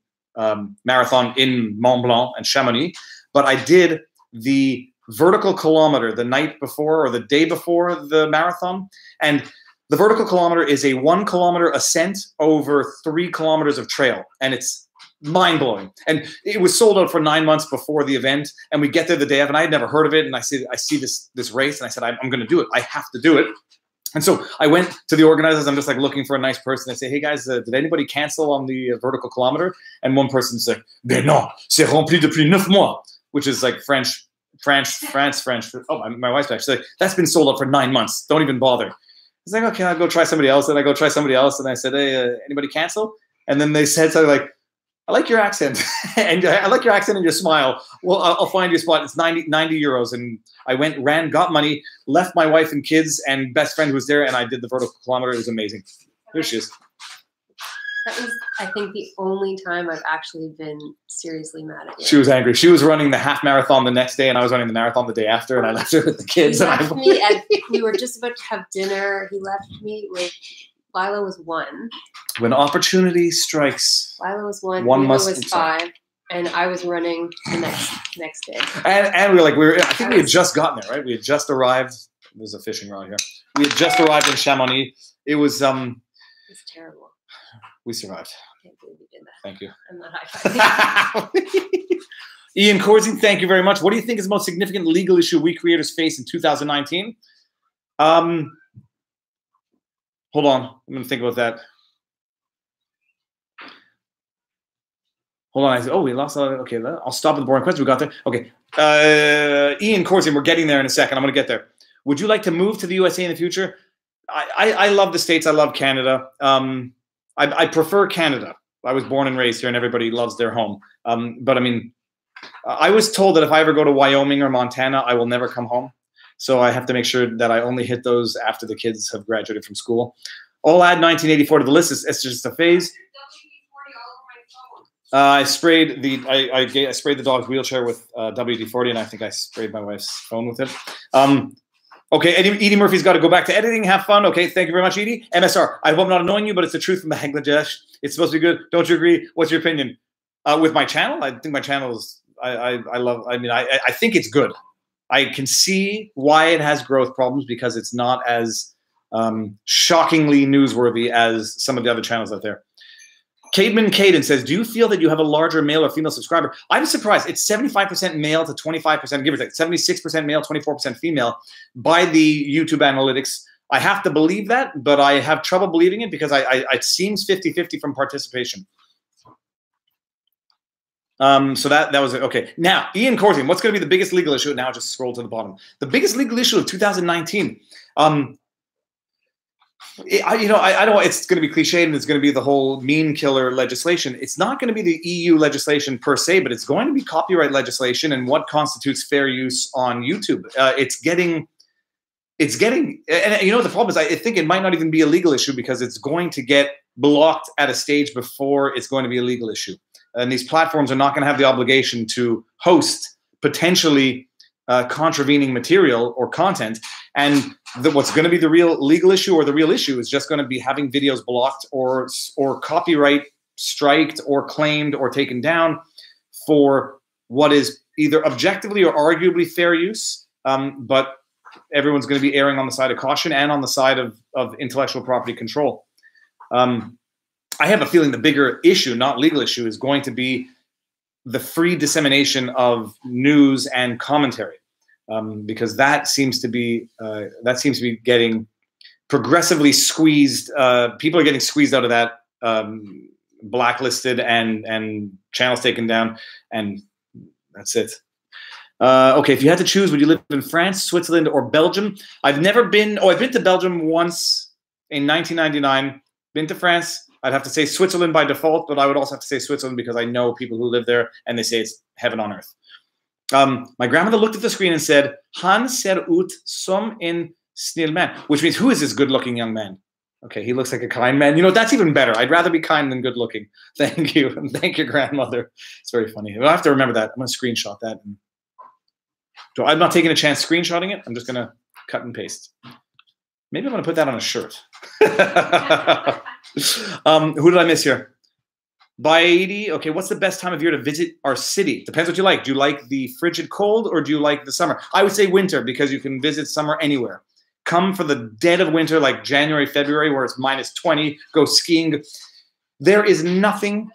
marathon in Mont Blanc and Chamonix. But I did the vertical kilometer the night before or the day before the marathon. And the vertical kilometer is a 1 kilometer ascent over 3 kilometers of trail. And it's mind-blowing. And it was sold out for 9 months before the event. And we get there the day of, and I had never heard of it. And I see this race, and I said, I'm going to do it. I have to do it. And so I went to the organizers. I'm just like looking for a nice person. I say, hey guys, did anybody cancel on the vertical kilometer? And one person said, ben non, c'est rempli depuis 9 mois, which is like French. Oh, my wife's back. She's like, that's been sold out for 9 months. Don't even bother. I was like, okay, I'll go try somebody else. And I go try somebody else. And I said, hey, anybody cancel? And then they said something like, I like your accent. And I like your accent and your smile. Well, I'll find you a spot. It's 90 euros. And I went, ran, got money, left my wife and kids and best friend who was there. And I did the vertical kilometer. It was amazing. There she is. That was, I think, the only time I've actually been seriously mad at you. She was angry. She was running the half marathon the next day, and I was running the marathon the day after, and I left her with the kids. He left me and we were just about to have dinner. He left me with, Lila was 1. When opportunity strikes, Lila was 1. One Lila must. was 5. and I was running the next day. And we were like, I think we had just gotten there, right? We had just arrived. There's a fishing rod here. We had just arrived in Chamonix. It was It's terrible. We survived. I can't believe you did that. Thank you. I'm not high-fiving. Ian Corzine, thank you very much. What do you think is the most significant legal issue we creators face in 2019? Hold on. I'm going to think about that. Hold on. Oh, we lost. Okay, I'll stop with the boring question. We got there. Okay. Ian Corzine, we're getting there in a second. I'm going to get there. Would you like to move to the USA in the future? I love the States. I love Canada. I prefer Canada. I was born and raised here, and everybody loves their home. But I mean, I was told that if I ever go to Wyoming or Montana, I will never come home. So I have to make sure that I only hit those after the kids have graduated from school. I'll add 1984 to the list. It's just a phase. I sprayed the dog's wheelchair with WD-40, and I think I sprayed my wife's phone with it. Okay, Edie Murphy's got to go back to editing. Have fun. Okay, thank you very much, Edie. MSR, I hope I'm not annoying you, but it's the truth from Bangladesh. It's supposed to be good. Don't you agree? What's your opinion? With my channel, I think my channel is, I love, I mean, I think it's good. I can see why it has growth problems because it's not as shockingly newsworthy as some of the other channels out there. Cademan Caden says, do you feel that you have a larger male or female subscriber? I'm surprised. It's 75% male to 25%, give or take, 76% male, 24% female by the YouTube analytics. I have to believe that, but I have trouble believing it because it seems 50-50 from participation. So that was it. Okay. Now, Ian Corzine, what's going to be the biggest legal issue? Now just scroll to the bottom. The biggest legal issue of 2019. I don't. It's going to be cliched, and it's going to be the whole meme killer legislation. It's not going to be the EU legislation per se, but it's going to be copyright legislation and what constitutes fair use on YouTube. It's getting, and you know the problem is, I think it might not even be a legal issue because it's going to get blocked at a stage before it's going to be a legal issue. And these platforms are not going to have the obligation to host potentially contravening material or content. And what's going to be the real legal issue or the real issue is just going to be having videos blocked or copyright striked or claimed or taken down for what is either objectively or arguably fair use. But everyone's going to be erring on the side of caution and on the side of intellectual property control. I have a feeling the bigger issue, not legal issue, is going to be the free dissemination of news and commentary, because that seems to be getting progressively squeezed. People are getting squeezed out of that, blacklisted and channels taken down, and that's it. Okay, if you had to choose, would you live in France, Switzerland, or Belgium? I've never been. Oh, I've been to Belgium once in 1999. Been to France. I'd have to say Switzerland by default, but I would also have to say Switzerland because I know people who live there and they say it's heaven on earth. My grandmother looked at the screen and said, Han ser ut som en snill man, which means who is this good-looking young man? Okay, he looks like a kind man. You know, that's even better. I'd rather be kind than good-looking. Thank you. And thank your grandmother. It's very funny. I'll have to remember that. I'm going to screenshot that. I'm not taking a chance screenshotting it. I'm just going to cut and paste. Maybe I'm going to put that on a shirt. Who did I miss here? Baidi. Okay, what's the best time of year to visit our city? Depends what you like. Do you like the frigid cold or do you like the summer? I would say winter because you can visit summer anywhere. Come for the dead of winter like January, February where it's -20. Go skiing. There is nothing.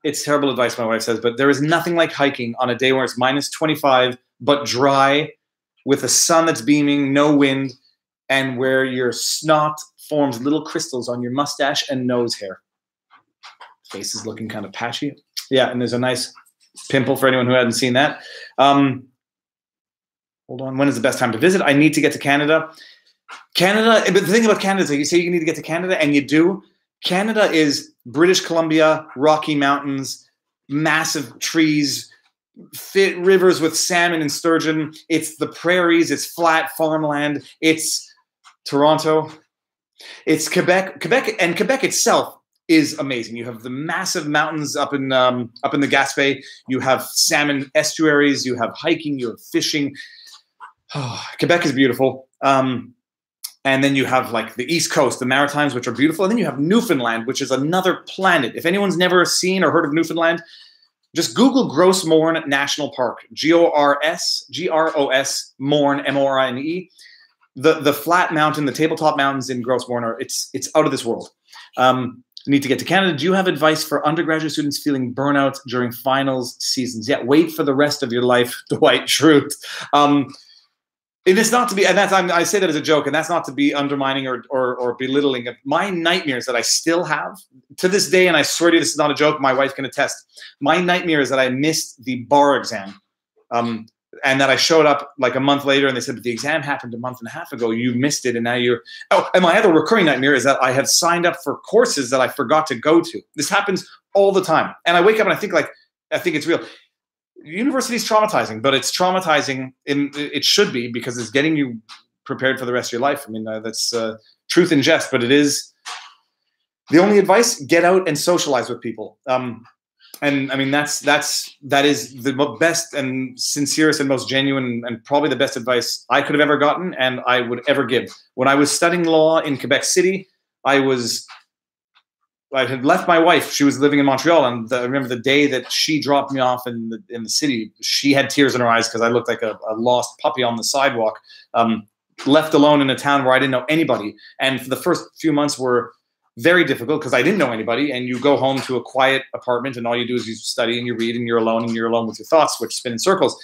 It's terrible advice, my wife says, but there is nothing like hiking on a day where it's -25 but dry with a sun that's beaming, no wind, and where your snot forms little crystals on your mustache and nose hair. Face is looking kind of patchy. Yeah, and there's a nice pimple for anyone who hadn't seen that. Hold on. When is the best time to visit? I need to get to Canada. Canada, but the thing about Canada is that you say you need to get to Canada, and you do. Canada is British Columbia, Rocky Mountains, massive trees, fit rivers with salmon and sturgeon. It's the prairies. It's flat farmland. It's Toronto. It's Quebec. Quebec itself is amazing. You have the massive mountains up in the Gaspé. You have salmon estuaries. You have hiking. You have fishing. Oh, Quebec is beautiful. And then you have like the East Coast, the Maritimes, which are beautiful. And then you have Newfoundland, which is another planet. If anyone's never seen or heard of Newfoundland, Just Google Gros Morne National Park, Gros, Morne, Morne. The flat mountain, the tabletop mountains in Gros Morne it's out of this world. Need to get to Canada. Do you have advice for undergraduate students feeling burnout during finals seasons? Yeah, wait for the rest of your life, Dwight Schrute. It is not to be, and I say that as a joke, and that's not to be undermining or belittling. My nightmares that I still have to this day, and I swear to you, this is not a joke. My wife can attest. My nightmare is that I missed the bar exam, and that I showed up like a month later, and they said, "But the exam happened a month and a half ago. You missed it, and now you're." Oh, and my other recurring nightmare is that I have signed up for courses that I forgot to go to. This happens all the time, and I wake up and I think it's real. University is traumatizing, but it's traumatizing it should be, because it's getting you prepared for the rest of your life. I mean, that's truth in jest, but it is the only advice. Get out and socialize with people. And I mean, that is the best and sincerest and most genuine and probably the best advice I could have ever gotten and I would ever give. When I was studying law in Quebec City, I had left my wife. She was living in Montreal, and I remember the day that she dropped me off in the city. She had tears in her eyes because I looked like a lost puppy on the sidewalk, left alone in a town where I didn't know anybody. And for the first few months were very difficult because I didn't know anybody. And you go home to a quiet apartment, and all you do is you study and you read, and you're alone with your thoughts, which spin in circles.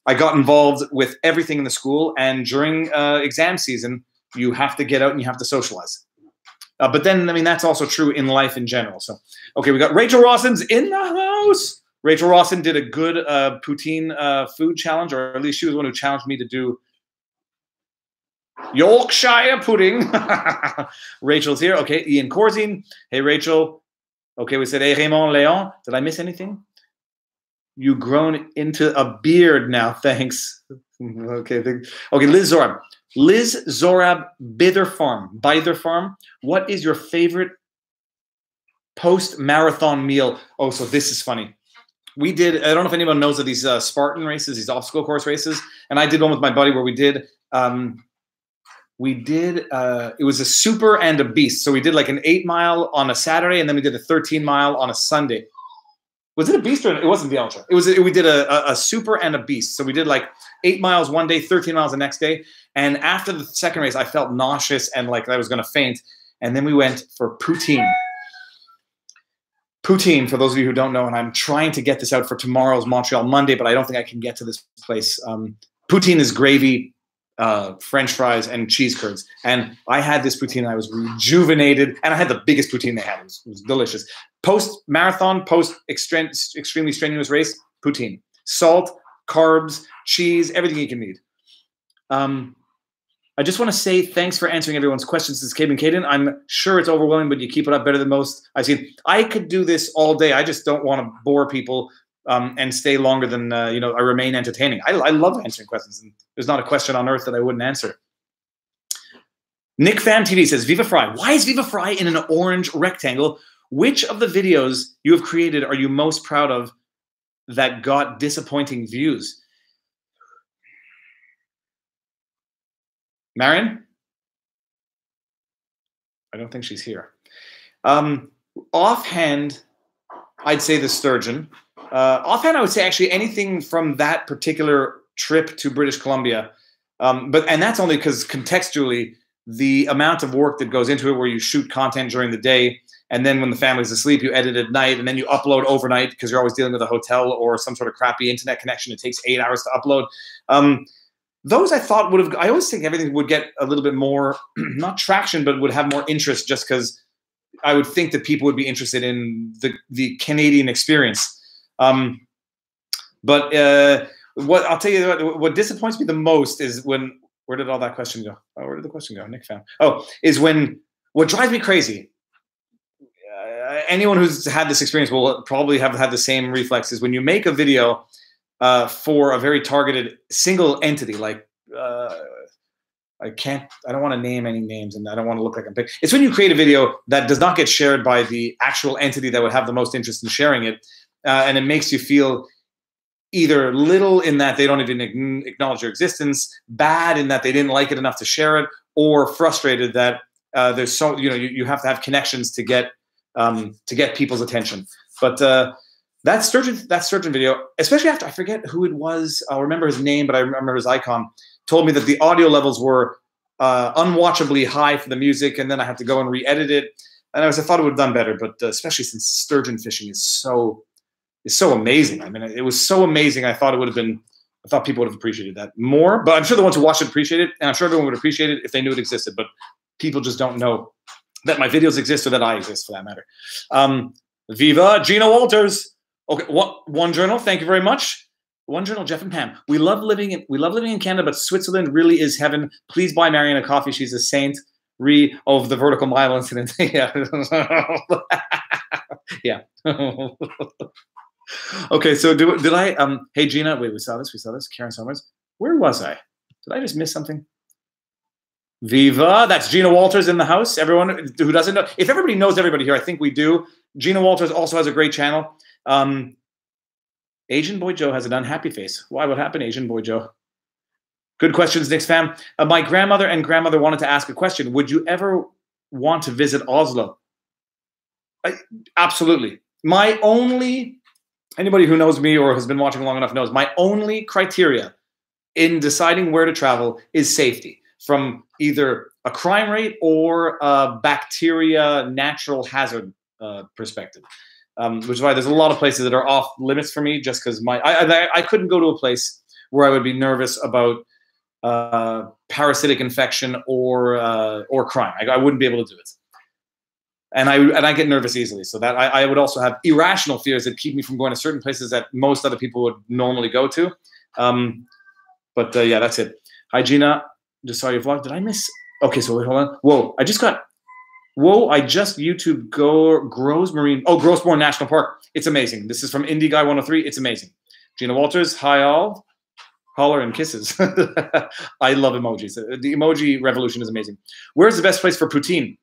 I got involved with everything in the school, and during exam season, you have to get out and you have to socialize. But then, I mean, that's also true in life in general. So, okay, we got Rachel Rawson's in the house. Rachel Rawson did a good poutine food challenge, or at least she was the one who challenged me to do Yorkshire pudding. Rachel's here. Okay, Ian Corzine. Hey, Rachel. Okay, we said, hey, Raymond Leon. Did I miss anything? You grown into a beard now. Thanks. Okay, Liz Zorab. Liz Zorab, Bither Farm. What is your favorite post-marathon meal? Oh, so this is funny. We did, I don't know if anyone knows of these Spartan races, these obstacle course races. And I did one with my buddy where we did, it was a super and a beast. So we did like an 8-mile on a Saturday, and then we did a 13-mile on a Sunday. Was it a beast or it wasn't the ultra? We did a super and a beast. So we did like 8 miles one day, 13 miles the next day. And after the second race, I felt nauseous and like I was going to faint. And then we went for poutine. Poutine, for those of you who don't know, and I'm trying to get this out for tomorrow's Montreal Monday, but I don't think I can get to this place. Poutine is gravy, French fries, and cheese curds. And I had this poutine, and I was rejuvenated, and I had the biggest poutine they had. It was delicious. Post-marathon, post-extremely strenuous race, poutine. Salt, carbs, cheese, everything you can need. I just want to say thanks for answering everyone's questions. This is Caden Caden. I'm sure it's overwhelming, but you keep it up better than most I've seen. I could do this all day. I just don't want to bore people and stay longer than, I remain entertaining. I love answering questions, and there's not a question on earth that I wouldn't answer. Nick Fan TV says, Viva Fry. Why is Viva Fry in an orange rectangle? Which of the videos you have created are you most proud of that got disappointing views? Marion? I don't think she's here. Offhand, I'd say the sturgeon. Offhand, I would say actually anything from that particular trip to British Columbia. And that's only because contextually, the amount of work that goes into it, where you shoot content during the day, and then when the family's asleep, you edit at night, and then you upload overnight because you're always dealing with a hotel or some sort of crappy internet connection. It takes 8 hours to upload. Those I thought would have, I always think everything would get a little bit more, not traction, but would have more interest, just because I would think that people would be interested in the Canadian experience. What I'll tell you, what disappoints me the most is when, where did all that question go? Oh, where did the question go? Nick found. Oh, is when, what drives me crazy, anyone who's had this experience will probably have had the same reflexes. When you make a video for a very targeted single entity, like I don't want to name any names, and I don't want to look like I'm big. It's when you create a video that does not get shared by the actual entity that would have the most interest in sharing it, and it makes you feel either little in that they don't even acknowledge your existence, bad in that they didn't like it enough to share it, or frustrated that there's so, you have to have connections to get people's attention. But That Sturgeon video, especially after I forget who it was, I'll remember his name, but I remember his icon, told me that the audio levels were unwatchably high for the music, and then I had to go and re-edit it. And I thought it would have done better, but especially since sturgeon fishing is so amazing. I mean, it was so amazing. I thought people would have appreciated that more. But I'm sure the ones who watched it appreciate it, and I'm sure everyone would appreciate it if they knew it existed. But people just don't know that my videos exist or that I exist, for that matter. Viva Gina Walters. Okay, One Journal. Thank you very much. One Journal, Jeff and Pam. We love living in Canada, but Switzerland really is heaven. Please buy Marianne a coffee. She's a saint. Of the vertical mile incident. Yeah. Yeah. Okay, so did I hey Gina, wait, we saw this. Karen Summers. Where was I? Did I just miss something? Viva, that's Gina Walters in the house. Everyone who doesn't know, if everybody knows everybody here, I think we do. Gina Walters also has a great channel. Asian Boy Joe has an unhappy face. Why? What happened, Asian Boy Joe? Good questions, Nick's fam. My grandmother and grandmother wanted to ask a question. Would you ever want to visit Oslo? Absolutely. Anybody who knows me or has been watching long enough knows, my only criteria in deciding where to travel is safety, from either a crime rate or a bacteria natural hazard perspective. Which is why there's a lot of places that are off limits for me, just because I couldn't go to a place where I would be nervous about parasitic infection or crime. I wouldn't be able to do it, and I get nervous easily. So that I would also have irrational fears that keep me from going to certain places that most other people would normally go to. Yeah, that's it. Hi Gina, just saw your vlog. Did I miss? Okay, so wait, hold on. Whoa, I just YouTube Grossmore National Park. It's amazing. This is from Indie Guy 103. It's amazing. Gina Walters, hi all. Holler and kisses. I love emojis. The emoji revolution is amazing. Where's the best place for poutine?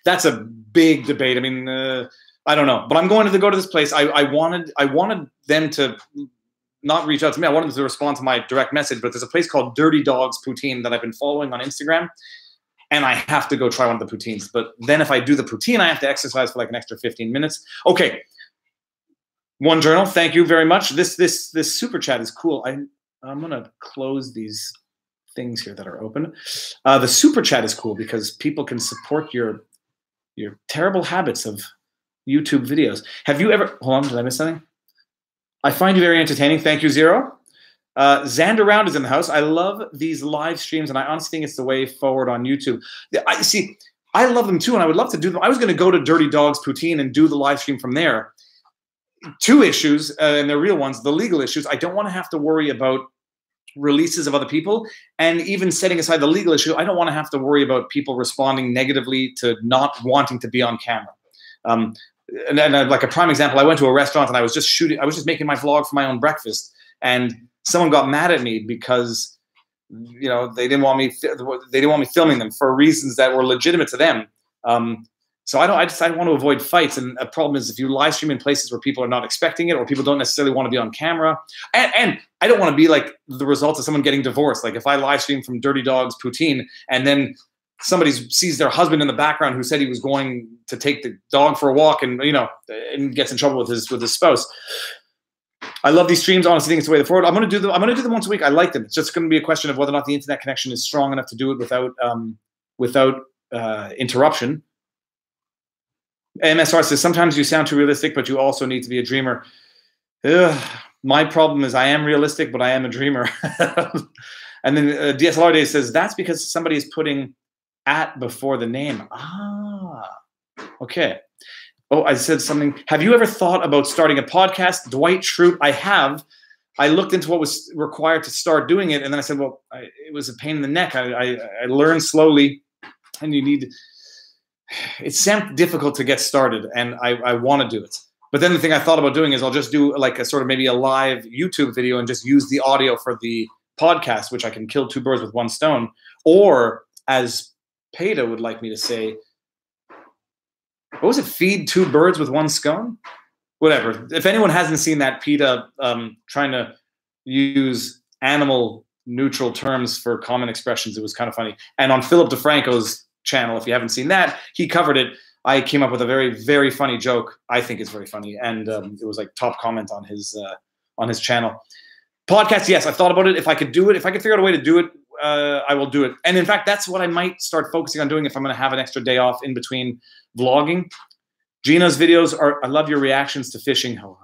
That's a big debate. I mean, I don't know, but I'm going to go to this place. I wanted them to not reach out to me. I wanted them to respond to my direct message, but there's a place called Dirty Dogs Poutine that I've been following on Instagram, and I have to go try one of the poutines. But then if I do the poutine, I have to exercise for like an extra 15 minutes. Okay. One Journal, thank you very much. This super chat is cool. I'm gonna close these things here that are open. The super chat is cool because people can support your terrible habits of YouTube videos. Have you ever? Hold on, did I miss something? I find you very entertaining. Thank you, Zero. Xander Round is in the house. I love these live streams, and I honestly think it's the way forward on YouTube. I love them too, and I would love to do them. I was going to go to Dirty Dogs Poutine and do the live stream from there. Two issues, and they're real ones. The legal issues. I don't want to have to worry about releases of other people, and even setting aside the legal issue, I don't want to have to worry about people responding negatively to not wanting to be on camera. And like a prime example, I went to a restaurant and I was just making my vlog for my own breakfast, and someone got mad at me because they didn't want me filming them for reasons that were legitimate to them. So I want to avoid fights, and a problem is if you live stream in places where people are not expecting it or people don't necessarily want to be on camera, and I don't want to be like the result of someone getting divorced. Like if I live stream from Dirty Dogs Poutine and then somebody sees their husband in the background who said he was going to take the dog for a walk and and gets in trouble with his spouse. I love these streams. Honestly, I think it's the way forward. I'm going to do them once a week. I like them. It's just going to be a question of whether or not the internet connection is strong enough to do it without interruption. MSR says, sometimes you sound too realistic, but you also need to be a dreamer. My problem is I am realistic, but I am a dreamer. And then DSLR Day says, that's because somebody is putting @ before the name. Okay. Oh, I said something. Have you ever thought about starting a podcast? Dwight Schrute, I have. I looked into what was required to start doing it, and then I said, well, it was a pain in the neck. I learned slowly, and it's difficult to get started, and I want to do it. But then the thing I thought about doing is I'll just do like a sort of maybe a live YouTube video and just use the audio for the podcast, which I can kill two birds with one stone. Or as PETA would like me to say, what was it? Feed two birds with one scone? Whatever. If anyone hasn't seen that, PETA trying to use animal neutral terms for common expressions, it was kind of funny. And on Philip DeFranco's channel, if you haven't seen that, he covered it. I came up with a very, very funny joke. I think it's very funny, and it was like top comment on his channel. Podcast, yes, I thought about it. If I could do it, if I could figure out a way to do it, I will do it. And in fact, that's what I might start focusing on doing if I'm going to have an extra day off in between vlogging. Gina's videos are. I love your reactions to fishing. Oh,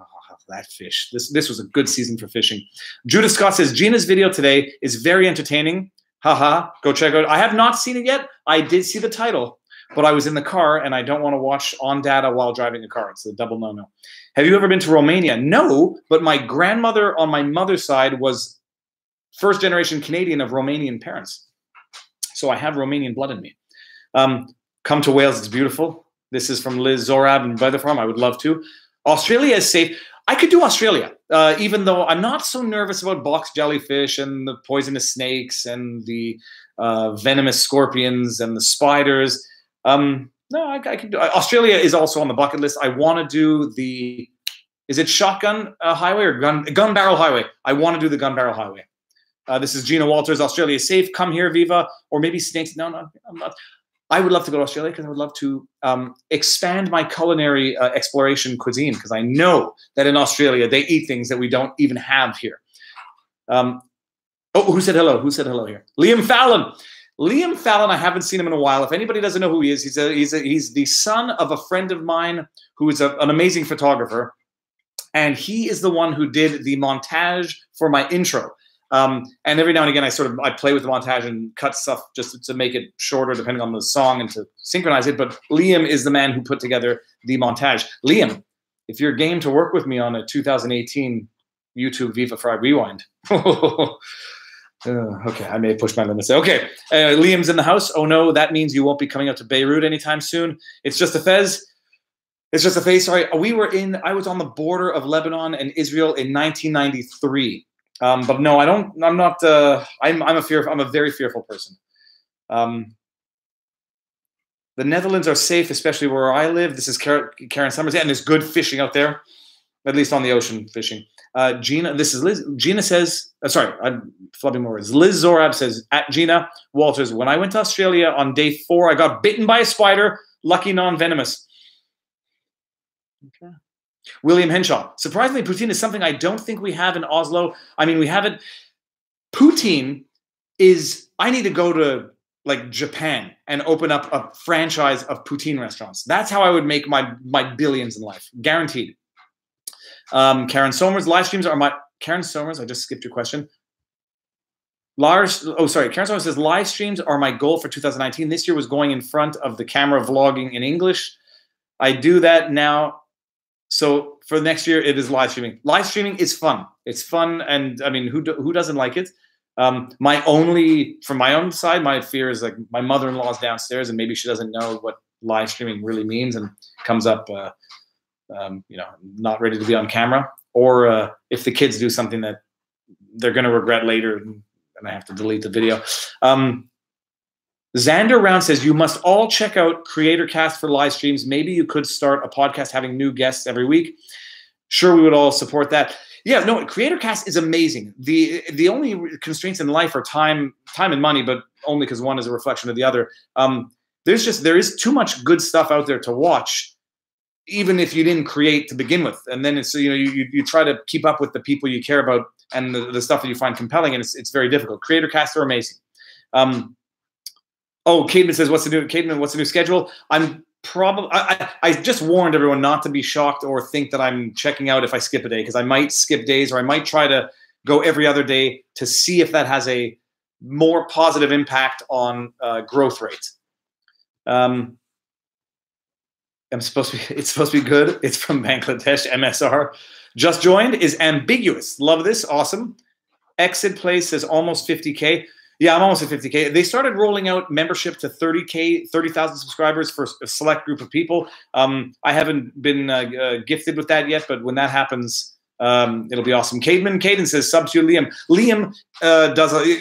that fish. This was a good season for fishing. Judith Scott says Gina's video today is very entertaining. Haha. Go check it out. I have not seen it yet. I did see the title, but I was in the car and I don't want to watch on data while driving a car. It's a double no-no. Have you ever been to Romania? No, but my grandmother on my mother's side was first generation Canadian of Romanian parents. So I have Romanian blood in me. Come to Wales. It's beautiful. This is from Liz Zorab in Weather Farm. I would love to. Australia is safe. I could do Australia, even though I'm not so nervous about box jellyfish and the poisonous snakes and the venomous scorpions and the spiders. No, I could do. Australia is also on the bucket list. I want to do the, is it Shotgun Highway or Gun Barrel Highway? I want to do the Gun Barrel Highway. This is Gina Walters. Australia is safe. Come here, Viva. Or maybe snakes. No, I'm not. I would love to go to Australia because I would love to expand my culinary exploration cuisine, because I know that in Australia they eat things that we don't even have here. Oh, who said hello? Who said hello here? Liam Fallon. Liam Fallon, I haven't seen him in a while. If anybody doesn't know who he is, he's the son of a friend of mine who is an amazing photographer. And he is the one who did the montage for my intro. And every now and again, I play with the montage and cut stuff just to make it shorter, depending on the song and to synchronize it. But Liam is the man who put together the montage. Liam, if you're game to work with me on a 2018 YouTube Viva Fry Rewind. Okay, I may have pushed my limits. Okay, Liam's in the house. Oh no, that means you won't be coming out to Beirut anytime soon. It's just a fez. It's just a phase. Sorry, I was on the border of Lebanon and Israel in 1993. But no, I'm not. I'm a very fearful person. The Netherlands are safe, especially where I live. This is Karen Summers, and there's good fishing out there, at least on the ocean fishing. Gina, this is Liz. Gina says, sorry, I'm flubbing more words. Liz Zorab says, at Gina Walters, when I went to Australia on day 4, I got bitten by a spider, lucky non-venomous. Okay. William Henshaw. Surprisingly, poutine is something I don't think we have in Oslo. I mean, we have it. Poutine is, I need to go to like Japan and open up a franchise of poutine restaurants. That's how I would make my billions in life. Guaranteed. Karen Somers, live streams are my, Karen Somers, I just skipped your question. Karen Somers says, live streams are my goal for 2019. This year was going in front of the camera vlogging in English. I do that now. So for next year, it is live streaming. Live streaming is fun. It's fun, and I mean, who doesn't like it? From my own side, my fear is like my mother-in-law is downstairs, and maybe she doesn't know what live streaming really means, and comes up, not ready to be on camera, or if the kids do something that they're going to regret later, and I have to delete the video. Xander Round says, you must all check out CreatorCast for live streams. Maybe you could start a podcast having new guests every week. Sure, we would all support that. Yeah, no, CreatorCast is amazing. The only constraints in life are time and money, but only because one is a reflection of the other. There is too much good stuff out there to watch, even if you didn't create to begin with. And then it's, you try to keep up with the people you care about and the stuff that you find compelling, and it's very difficult. CreatorCast are amazing. Oh, Cademan says, what's the new schedule? I just warned everyone not to be shocked or think that I'm checking out if I skip a day, because I might skip days, or I might try to go every other day to see if that has a more positive impact on growth rate. It's supposed to be good. It's from Bangladesh, MSR. Just joined is ambiguous. Love this. Awesome. Exit Place says almost 50K. Yeah, I'm almost at 50K. They started rolling out membership to 30,000 subscribers for a select group of people. I haven't been gifted with that yet, but when that happens, it'll be awesome. Caden says, sub to Liam. Liam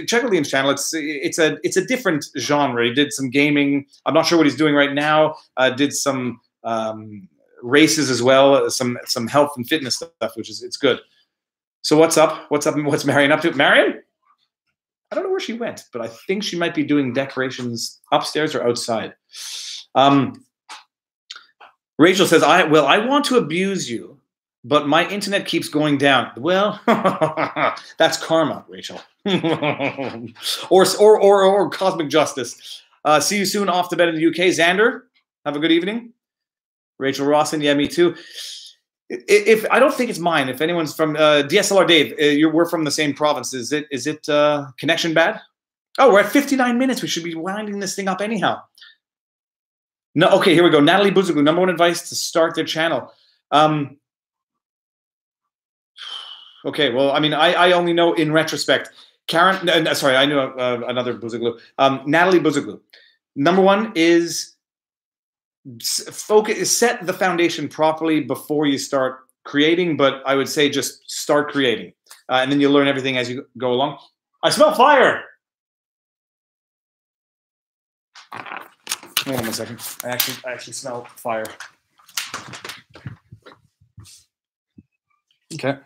check out Liam's channel. It's a different genre. He did some gaming. I'm not sure what he's doing right now. Did some races as well, some health and fitness stuff, it's good. So what's up? What's Marion up to? Marion? I don't know where she went, but I think she might be doing decorations upstairs or outside. Rachel says, I want to abuse you, but my internet keeps going down. Well, that's karma, Rachel. or cosmic justice. See you soon off to bed in the UK. Xander, have a good evening. Rachel Rawson, yeah, me too. If I don't think it's mine. If anyone's from DSLR Dave, we're from the same province. Is it connection bad? Oh, we're at 59 minutes. We should be winding this thing up anyhow. No, okay, here we go. Natalie Buzuglu, number one advice to start their channel. Okay, well, I mean, I only know in retrospect. Karen, sorry, I knew another Buzuglu. Natalie Buzuglu. Number one is set the foundation properly before you start creating, but I would say just start creating. And then you'll learn everything as you go along. I smell fire! Hold on one second. I actually smell fire. Okay.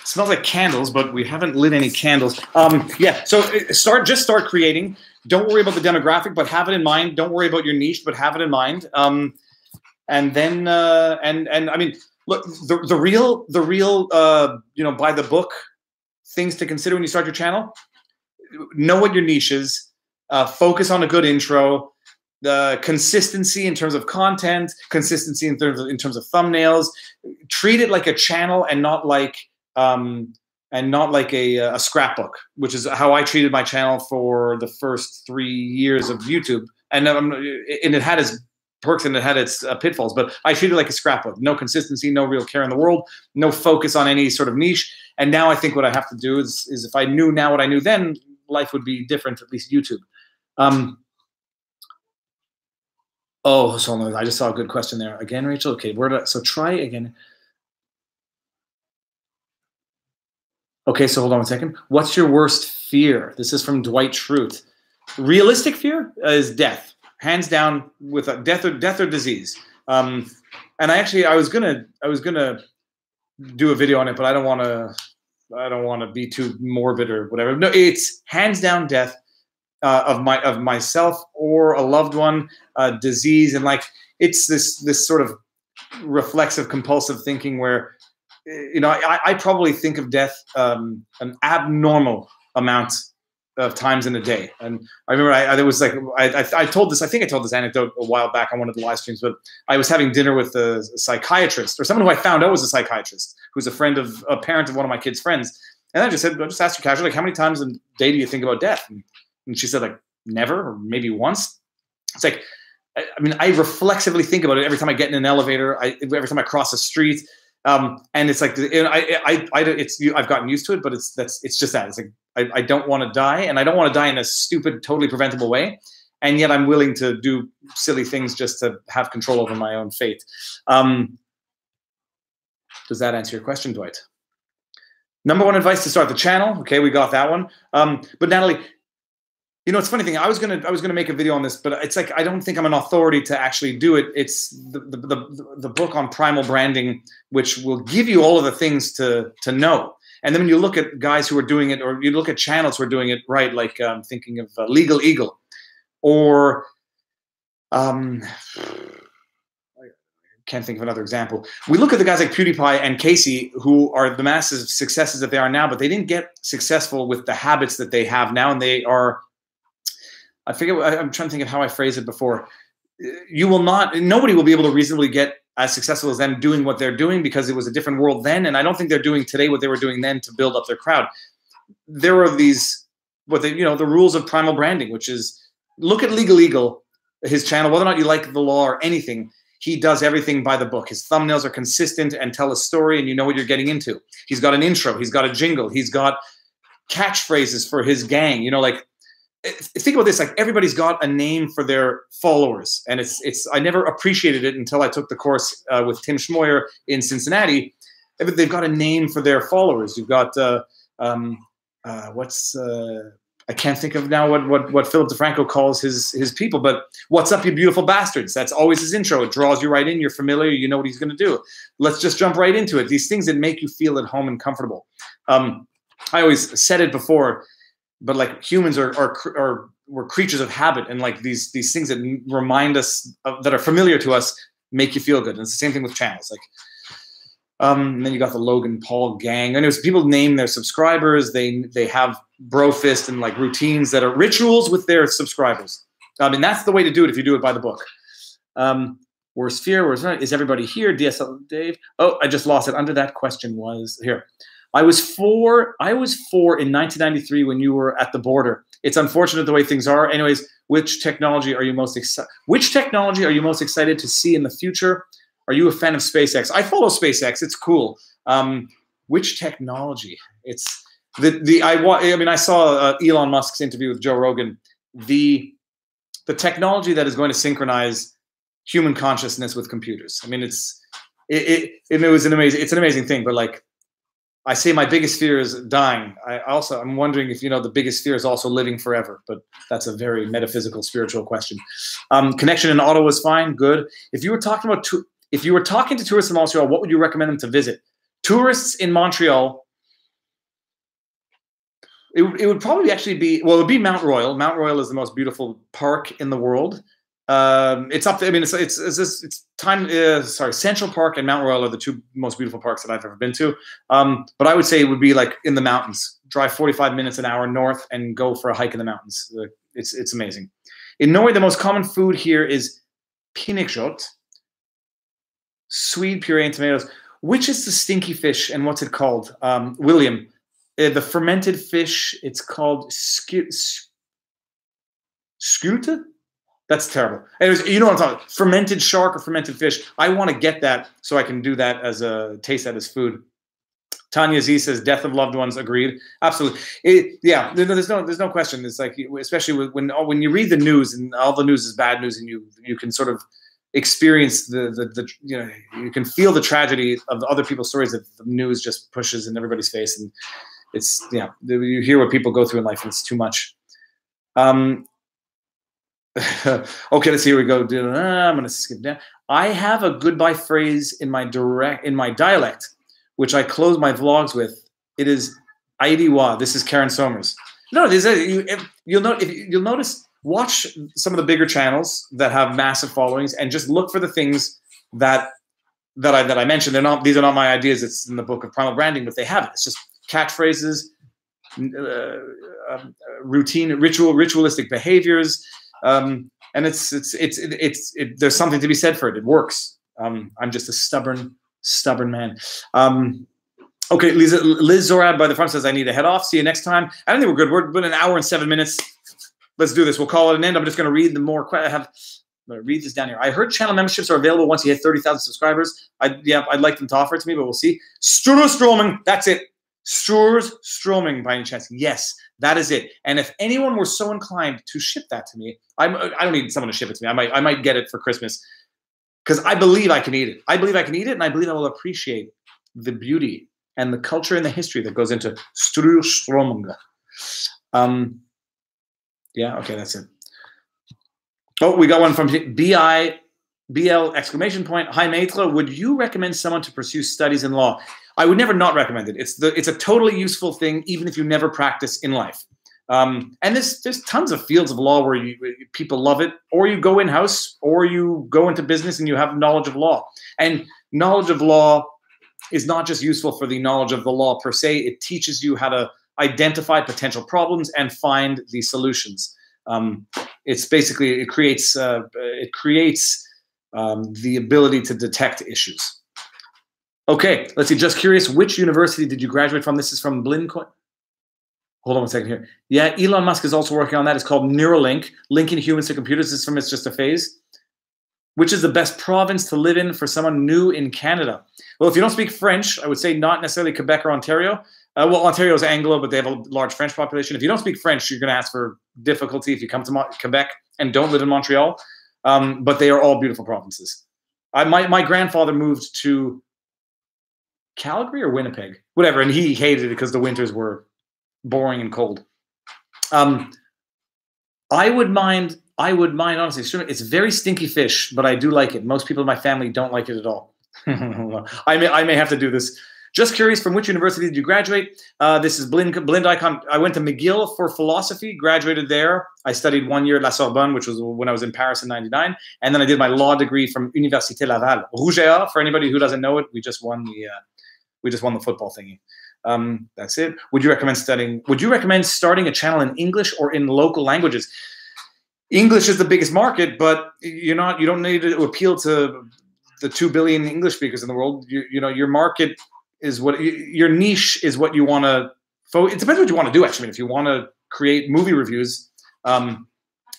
Smells like candles, but we haven't lit any candles. Yeah, so just start creating. Don't worry about the demographic, but have it in mind. Don't worry about your niche, but have it in mind. And then and I mean, look, the real by the book things to consider when you start your channel. Know what your niche is. Focus on a good intro. The consistency in terms of content, consistency in terms of thumbnails. Treat it like a channel and not like a scrapbook, which is how I treated my channel for the first 3 years of YouTube. And it had its perks and it had its pitfalls, but I treated it like a scrapbook. No consistency, no real care in the world, no focus on any sort of niche. And now I think what I have to do is if I knew now what I knew then, life would be different, at least YouTube. Oh, so I just saw a good question there. Again, Rachel? Okay, so try again. Okay, so hold on one second. What's your worst fear? This is from Dwight Schrute. Realistic fear is death, hands down, with death or disease. And I was gonna do a video on it, but I don't want to be too morbid or whatever. No, it's hands down death of myself or a loved one, disease, and like it's this sort of reflexive, compulsive thinking where. I probably think of death an abnormal amount of times in a day. And I remember I told this anecdote a while back on one of the live streams, but I was having dinner with a psychiatrist or someone who I found out was a psychiatrist, who's a parent of one of my kids' friends. And I just asked her casually, like, how many times a day do you think about death? And she said, like, never, or maybe once. It's like, I mean, I reflexively think about it every time I get in an elevator, every time I cross a street. And it's like I've gotten used to it, but it's just that it's like I don't want to die, and I don't want to die in a stupid, totally preventable way, and yet I'm willing to do silly things just to have control over my own fate. Does that answer your question, Dwight? Number one advice to start the channel. Okay, we got that one. But Natalie, it's funny thing. I was gonna make a video on this, but it's like I don't think I'm an authority to actually do it. It's the book on primal branding, which will give you all of the things to know. And then when you look at guys who are doing it, or you look at channels who are doing it right, like I'm thinking of Legal Eagle, or I can't think of another example. We look at the guys like PewDiePie and Casey, who are the massive successes that they are now, but they didn't get successful with the habits that they have now, and they are. I'm trying to think of how I phrased it before. Nobody will be able to reasonably get as successful as them doing what they're doing, because it was a different world then. And I don't think they're doing today what they were doing then to build up their crowd. There are these, the rules of primal branding, which is look at Legal Eagle, his channel, whether or not you like the law or anything, he does everything by the book. His thumbnails are consistent and tell a story, and you know what you're getting into. He's got an intro. He's got a jingle. He's got catchphrases for his gang. Think about this, like everybody's got a name for their followers, and I never appreciated it until I took the course with Tim Schmoyer in Cincinnati. They've got a name for their followers. You've got I can't think of now what Philip DeFranco calls his people, but what's up, you beautiful bastards? That's always his intro. It draws you right in. You're familiar. You know what he's going to do. Let's just jump right into it. These things that make you feel at home and comfortable. I always said it before. But like humans are we're creatures of habit, and like these things that remind us that are familiar to us make you feel good. And it's the same thing with channels. Like, and then you got the Logan Paul gang. Anyways, people name their subscribers. They have brofist and like routines that are rituals with their subscribers. I mean, that's the way to do it if you do it by the book. Worst fear, is everybody here? DSL Dave. Oh, I just lost it. Under that question was here. I was four in 1993 when you were at the border. It's unfortunate the way things are. Anyways, which technology are you most excited to see in the future? Are you a fan of SpaceX? I follow SpaceX. It's cool. Which technology? It's I saw Elon Musk's interview with Joe Rogan. The technology that is going to synchronize human consciousness with computers. I mean, it's an amazing thing. But like I say, my biggest fear is dying. I'm wondering if the biggest fear is also living forever. But that's a very metaphysical, spiritual question. Connection in Ottawa was fine, good. If you were talking to tourists in Montreal, what would you recommend them to visit? Tourists in Montreal. It would probably actually be, well, it would be Mount Royal. Mount Royal is the most beautiful park in the world. It's up there. I mean, Central Park and Mount Royal are the two most beautiful parks that I've ever been to. But I would say it would be like in the mountains. Drive 45 minutes an hour north and go for a hike in the mountains. It's amazing. In Norway, the most common food here is pinnekjøtt, sweet puree and tomatoes. Which is the stinky fish and what's it called? William. The fermented fish, it's called skute. That's terrible. Anyways, you know what I'm talking about. Fermented shark or fermented fish. I want to get that so I can do that taste that as food. Tanya Z says, death of loved ones, agreed. Absolutely. There's no question. It's like, especially when you read the news and all the news is bad news and you can sort of experience you can feel the tragedy of the other people's stories that the news just pushes in everybody's face. And you hear what people go through in life, and it's too much. Okay, let's see. Here we go. I'm going to skip down. I have a goodbye phrase in my dialect, which I close my vlogs with. It is "Aidiwa." This is Karen Somers. No, you'll notice. Watch some of the bigger channels that have massive followings, and just look for the things that I mentioned. These are not my ideas. It's in the book of Primal Branding, but they have it. It's just catchphrases, ritualistic behaviors, and there's something to be said for it. It works. I'm just a stubborn man. Okay, Liz Zorab by the front says I need to head off. See you next time. I don't think we're good. We're been an hour and 7 minutes. Let's do this. We'll call it an end. I'm just going to read the more. I'm going to read this down here. I heard channel memberships are available once you hit 30,000 subscribers. I'd like them to offer it to me, but we'll see. Sture Stroming. That's it. Sture Stroming by any chance? Yes, that is it. And if anyone were so inclined to ship that to me, I don't need someone to ship it to me. I might get it for Christmas because I believe I can eat it. I believe I can eat it, and I believe I will appreciate the beauty and the culture and the history that goes into Sture Stroming. Yeah, okay, that's it. Oh, we got one from BL exclamation point. Hi, Maître. Would you recommend someone to pursue studies in law? I would never not recommend it. It's a totally useful thing, even if you never practice in life. And there's tons of fields of law where people love it, or you go in-house, or you go into business and you have knowledge of law. And knowledge of law is not just useful for the knowledge of the law per se. It teaches you how to identify potential problems and find the solutions. It creates the ability to detect issues. Okay, let's see. Just curious, which university did you graduate from? This is from Blincoin. Hold on one second here. Yeah, Elon Musk is also working on that. It's called Neuralink, linking humans to computers. This is from It's Just a Phase. Which is the best province to live in for someone new in Canada? Well, if you don't speak French, I would say not necessarily Quebec or Ontario. Well, Ontario is Anglo, but they have a large French population. If you don't speak French, you're going to ask for difficulty if you come to Quebec and don't live in Montreal. But they are all beautiful provinces. My grandfather moved to Calgary or Winnipeg, whatever, and he hated it because the winters were boring and cold. I would mind honestly. It's very stinky fish, but I do like it. Most people in my family don't like it at all. I may have to do this. Just curious, from which university did you graduate? This is Blind Icon. I went to McGill for philosophy, graduated there. I studied 1 year at La Sorbonne, which was when I was in Paris in '99. And then I did my law degree from Université Laval. Rouge et Or, for anybody who doesn't know it, we just won the football thingy. That's it. Would you recommend starting a channel in English or in local languages? English is the biggest market, but you don't need to appeal to the 2 billion English speakers in the world. Your market is your niche is what you want to. It depends what you want to do. Actually, I mean, if you want to create movie reviews,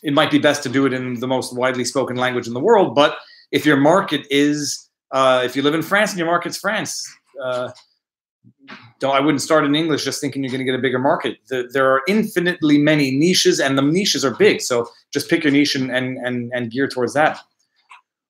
it might be best to do it in the most widely spoken language in the world. But if your market is, if you live in France and your market's France, I wouldn't start in English just thinking you're going to get a bigger market. There are infinitely many niches, and the niches are big. So just pick your niche and gear towards that.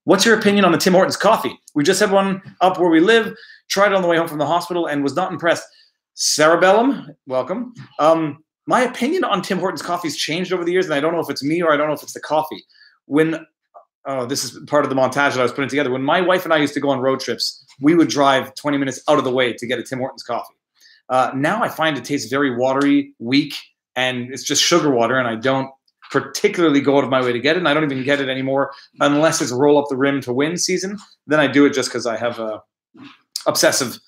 What's your opinion on the Tim Hortons coffee? We just had one up where we live, tried it on the way home from the hospital, and was not impressed. Cerebellum, welcome. My opinion on Tim Hortons coffee has changed over the years, and I don't know if it's me or I don't know if it's the coffee. This is part of the montage that I was putting together. When my wife and I used to go on road trips, we would drive 20 minutes out of the way to get a Tim Hortons coffee. Now I find it tastes very watery, weak, and it's just sugar water, and I don't particularly go out of my way to get it, and I don't even get it anymore unless it's roll up the rim to win season. Then I do it just because I have a obsessive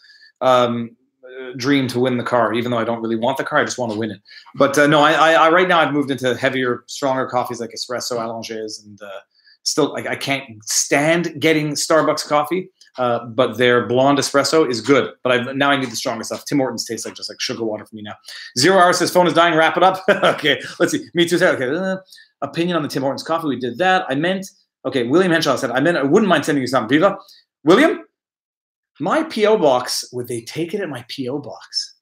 dream to win the car, even though I don't really want the car. I just want to win it. But no, I right now I've moved into heavier, stronger coffees like espresso, allongés, and still I can't stand getting Starbucks coffee. But their blonde espresso is good. But now I need the stronger stuff. Tim Hortons tastes just like sugar water for me now. 0 Hour says phone is dying. Wrap it up. Okay, let's see. Me too. Okay, opinion on the Tim Hortons coffee. We did that. William Henshaw said, I wouldn't mind sending you something. Viva. William, my P.O. box, would they take it at my P.O. box?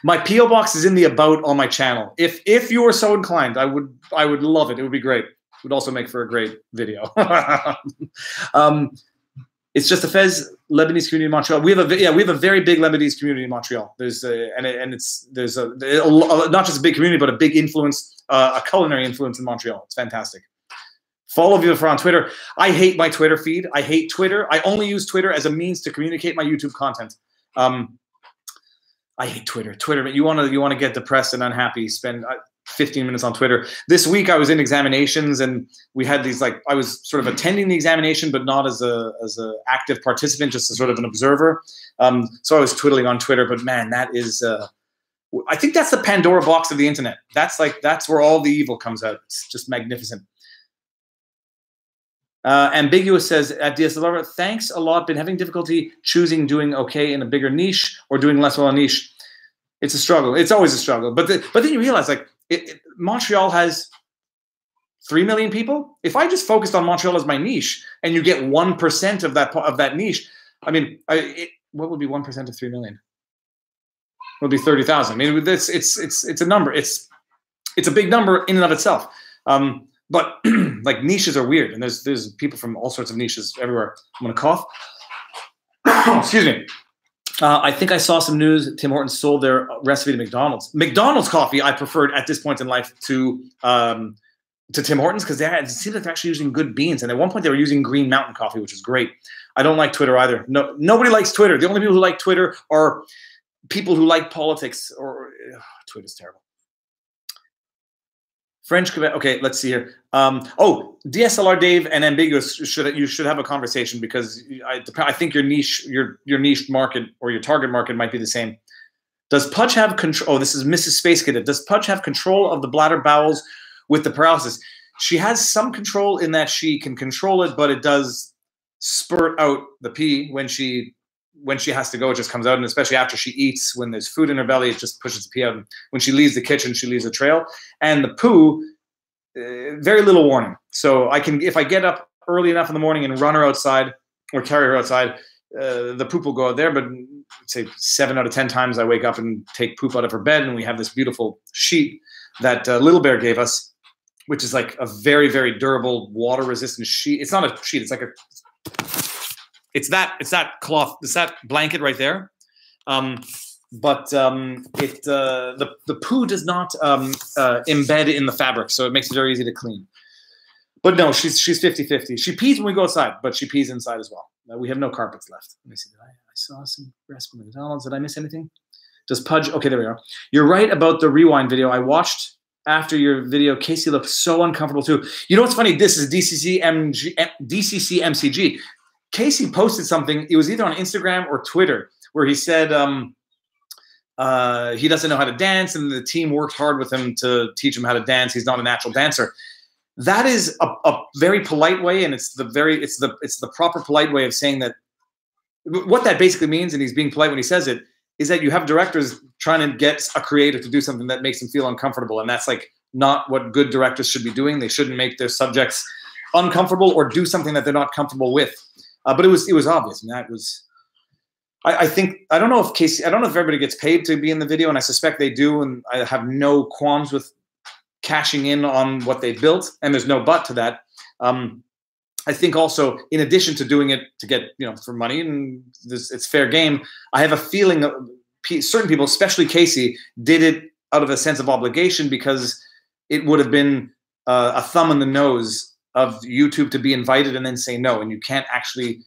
My P.O. box is in the about on my channel. If you were so inclined, I would love it. It would be great. It would also make for a great video. It's just a Fez Lebanese community in Montreal. We have a very big Lebanese community in Montreal. There's not just a big community, but a big influence, a culinary influence in Montreal. It's fantastic. Follow Viva on Twitter. I hate my Twitter feed. I hate Twitter. I only use Twitter as a means to communicate my YouTube content. I hate Twitter. Twitter, you want to get depressed and unhappy, spend 15 minutes on Twitter. This week I was in examinations, and we had these I was sort of attending the examination, but not as a active participant, just as sort of an observer. So I was twiddling on Twitter, but man, that is I think that's the Pandora box of the internet. That's where all the evil comes out. It's just magnificent. Ambiguous says at DSLR, thanks a lot. Been having difficulty choosing doing okay in a bigger niche or doing less well in a niche. It's a struggle. It's always a struggle. But then you realize Montreal has 3 million people. If I just focused on Montreal as my niche, and you get 1% of that niche, I mean, what would be 1% of 3 million? It would be 30,000. I mean, it's a number. It's a big number in and of itself. But niches are weird, and there's people from all sorts of niches everywhere. I'm gonna cough. Excuse me. I think I saw some news that Tim Hortons sold their recipe to McDonald's. McDonald's coffee I preferred at this point in life to Tim Hortons because it seems like they're actually using good beans. And at one point they were using Green Mountain coffee, which is great. I don't like Twitter either. No, nobody likes Twitter. The only people who like Twitter are people who like politics. Twitter's terrible. French Quebec. Okay, let's see here. DSLR Dave and Ambiguous you should have a conversation because I think your niche market or your target market might be the same. Does Pudge have control? Oh, this is Mrs. Space Cadet. Does Pudge have control of the bladder bowels with the paralysis? She has some control in that she can control it, but it does spurt out the pee when she has to go. It just comes out, and especially after she eats, when there's food in her belly, it just pushes the pee out. And when she leaves the kitchen, she leaves a trail. And the poo, very little warning. So if I get up early enough in the morning and run her outside or carry her outside, the poop will go out there. But say 7 out of 10 times I wake up and take poop out of her bed, and we have this beautiful sheet that Little Bear gave us, which is like a very, very durable, water-resistant sheet. It's not a sheet. It's like it's that cloth. It's that blanket right there. But the poo does not embed in the fabric, so it makes it very easy to clean. But no, she's 50-50. She pees when we go outside, but she pees inside as well. We have no carpets left. Let me see. I saw some rest from McDonald's. Did I miss anything? Does Pudge? Okay, there we are. You're right about the rewind video. I watched after your video. Casey looked so uncomfortable too. You know what's funny? This is DCC MCG. Casey posted something. It was either on Instagram or Twitter where he said he doesn't know how to dance, and the team worked hard with him to teach him how to dance. He's not a natural dancer. That is a very polite way, and it's the proper polite way of saying that. What that basically means, and he's being polite when he says it, is that you have directors trying to get a creator to do something that makes them feel uncomfortable, and that's like not what good directors should be doing. They shouldn't make their subjects uncomfortable or do something that they're not comfortable with. But it was obvious, and that was. I think I don't know if everybody gets paid to be in the video, and I suspect they do, and I have no qualms with cashing in on what they built, and there's no but to that. I think also, in addition to doing it to get for money, and it's fair game, I have a feeling that certain people, especially Casey, did it out of a sense of obligation because it would have been a thumb in the nose of YouTube to be invited and then say no, and you can't actually.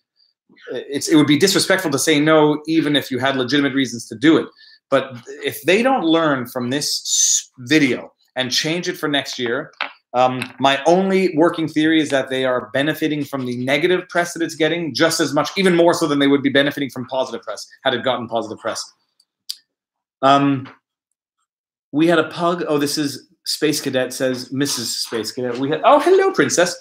It would be disrespectful to say no, even if you had legitimate reasons to do it. But if they don't learn from this video and change it for next year, my only working theory is that they are benefiting from the negative press that it's getting just as much, even more so than they would be benefiting from positive press had it gotten positive press. We had a pug. Oh, this is Space Cadet, says Mrs. Space Cadet. Oh, hello, Princess.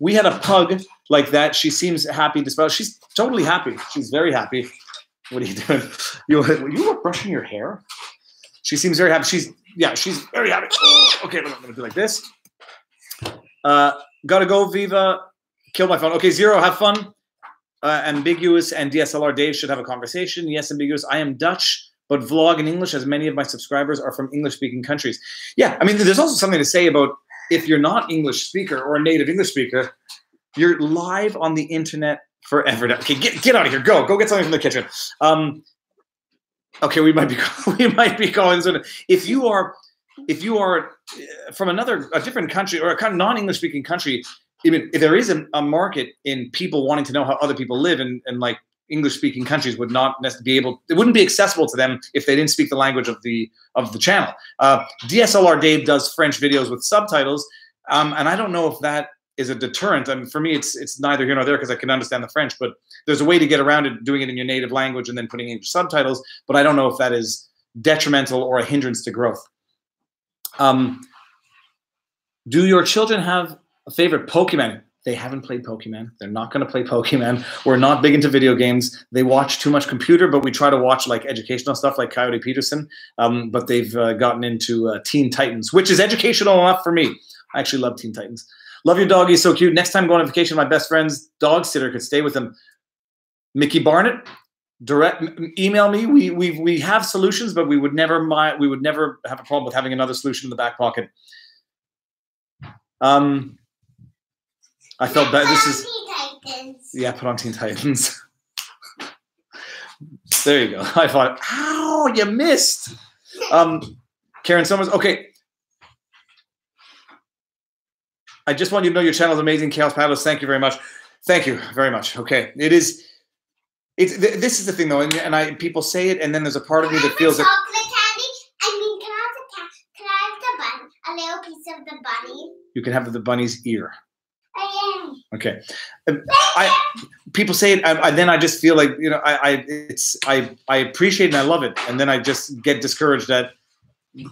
We had a pug like that. She seems happy. She's totally happy. She's very happy. What are you doing? You were brushing your hair? She seems very happy. She's very happy. Okay, I'm going to do like this. Gotta go, Viva. Kill my phone. Okay, Zero, have fun. Ambiguous and DSLR Dave should have a conversation. Yes, Ambiguous. I am Dutch, but vlog in English, as many of my subscribers are from English-speaking countries. Yeah, I mean, there's also something to say about if you're not English speaker or a native English speaker, you're live on the internet forever. Okay, get out of here. Go get something from the kitchen. Okay, we might be calling soon. If you are from a different country or a kind of non-English speaking country, even if there is a market in people wanting to know how other people live, and like English speaking countries would not necessarily it wouldn't be accessible to them if they didn't speak the language of the channel. DSLR Dave does French videos with subtitles, and I don't know if that is a deterrent. I mean, for me, it's neither here nor there because I can understand the French, but there's a way to get around it, doing it in your native language and then putting English subtitles. But I don't know if that is detrimental or a hindrance to growth. Do your children have a favorite Pokemon? They haven't played Pokemon. They're not going to play Pokemon. We're not big into video games. They watch too much computer, but we try to watch like educational stuff like Coyote Peterson. But they've gotten into Teen Titans, which is educational enough for me. I actually love Teen Titans. Love your dog. He's so cute. Next time going on vacation, my best friend's dog sitter could stay with him. Mickey Barnett, email me. We have solutions, but we would never have a problem with having another solution in the back pocket. I felt bad. This is put on Teen Titans. There you go. I thought, ow, you missed. Karen Summers. Okay. I just want you to know your channel is amazing. Chaos Paddles. Thank you very much. Thank you very much. Okay. This is the thing though, and people say it, and then there's a part of me that feels that. Chocolate candy. I mean, can I have the bun? A little piece of the bunny. You can have the bunny's ear. I am. Okay. People say it, then I just feel like I appreciate it and I love it, and then I just get discouraged at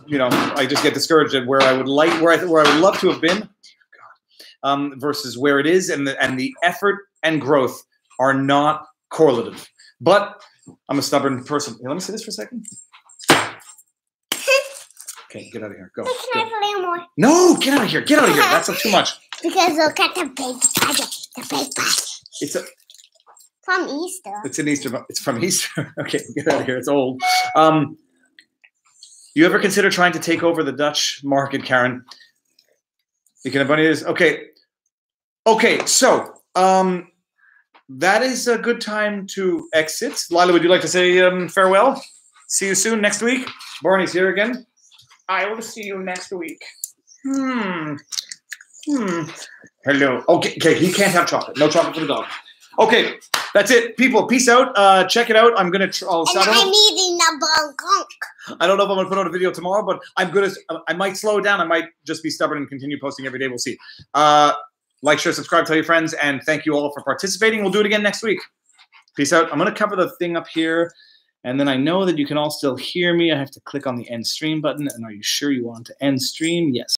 where I would love to have been, versus where it is, and the effort and growth are not correlative. But I'm a stubborn person. Here, let me see this for a second. Okay, get out of here. Go. Can I have a little more? No, get out of here. Get out of here. That's too much. Because look at the big bus. It's from Easter. It's an Easter. It's from Easter. Okay, get out of here. It's old. You ever consider trying to take over the Dutch market, Karen? You can have bunny ears. Okay. Okay, so that is a good time to exit. Lila, would you like to say farewell? See you soon next week. Barney's here again. I will see you next week. Hello. Okay, he can't have chocolate. No chocolate for the dog. Okay, that's it, people. Peace out. Check it out. I'm gonna. I'm eating the bangkok. I don't know if I'm gonna put out a video tomorrow, but I'm gonna. I might slow it down. I might just be stubborn and continue posting every day. We'll see. Like, share, subscribe, tell your friends, and thank you all for participating. We'll do it again next week. Peace out. I'm gonna cover the thing up here, and then I know that you can all still hear me. I have to click on the end stream button. And are you sure you want to end stream? Yes.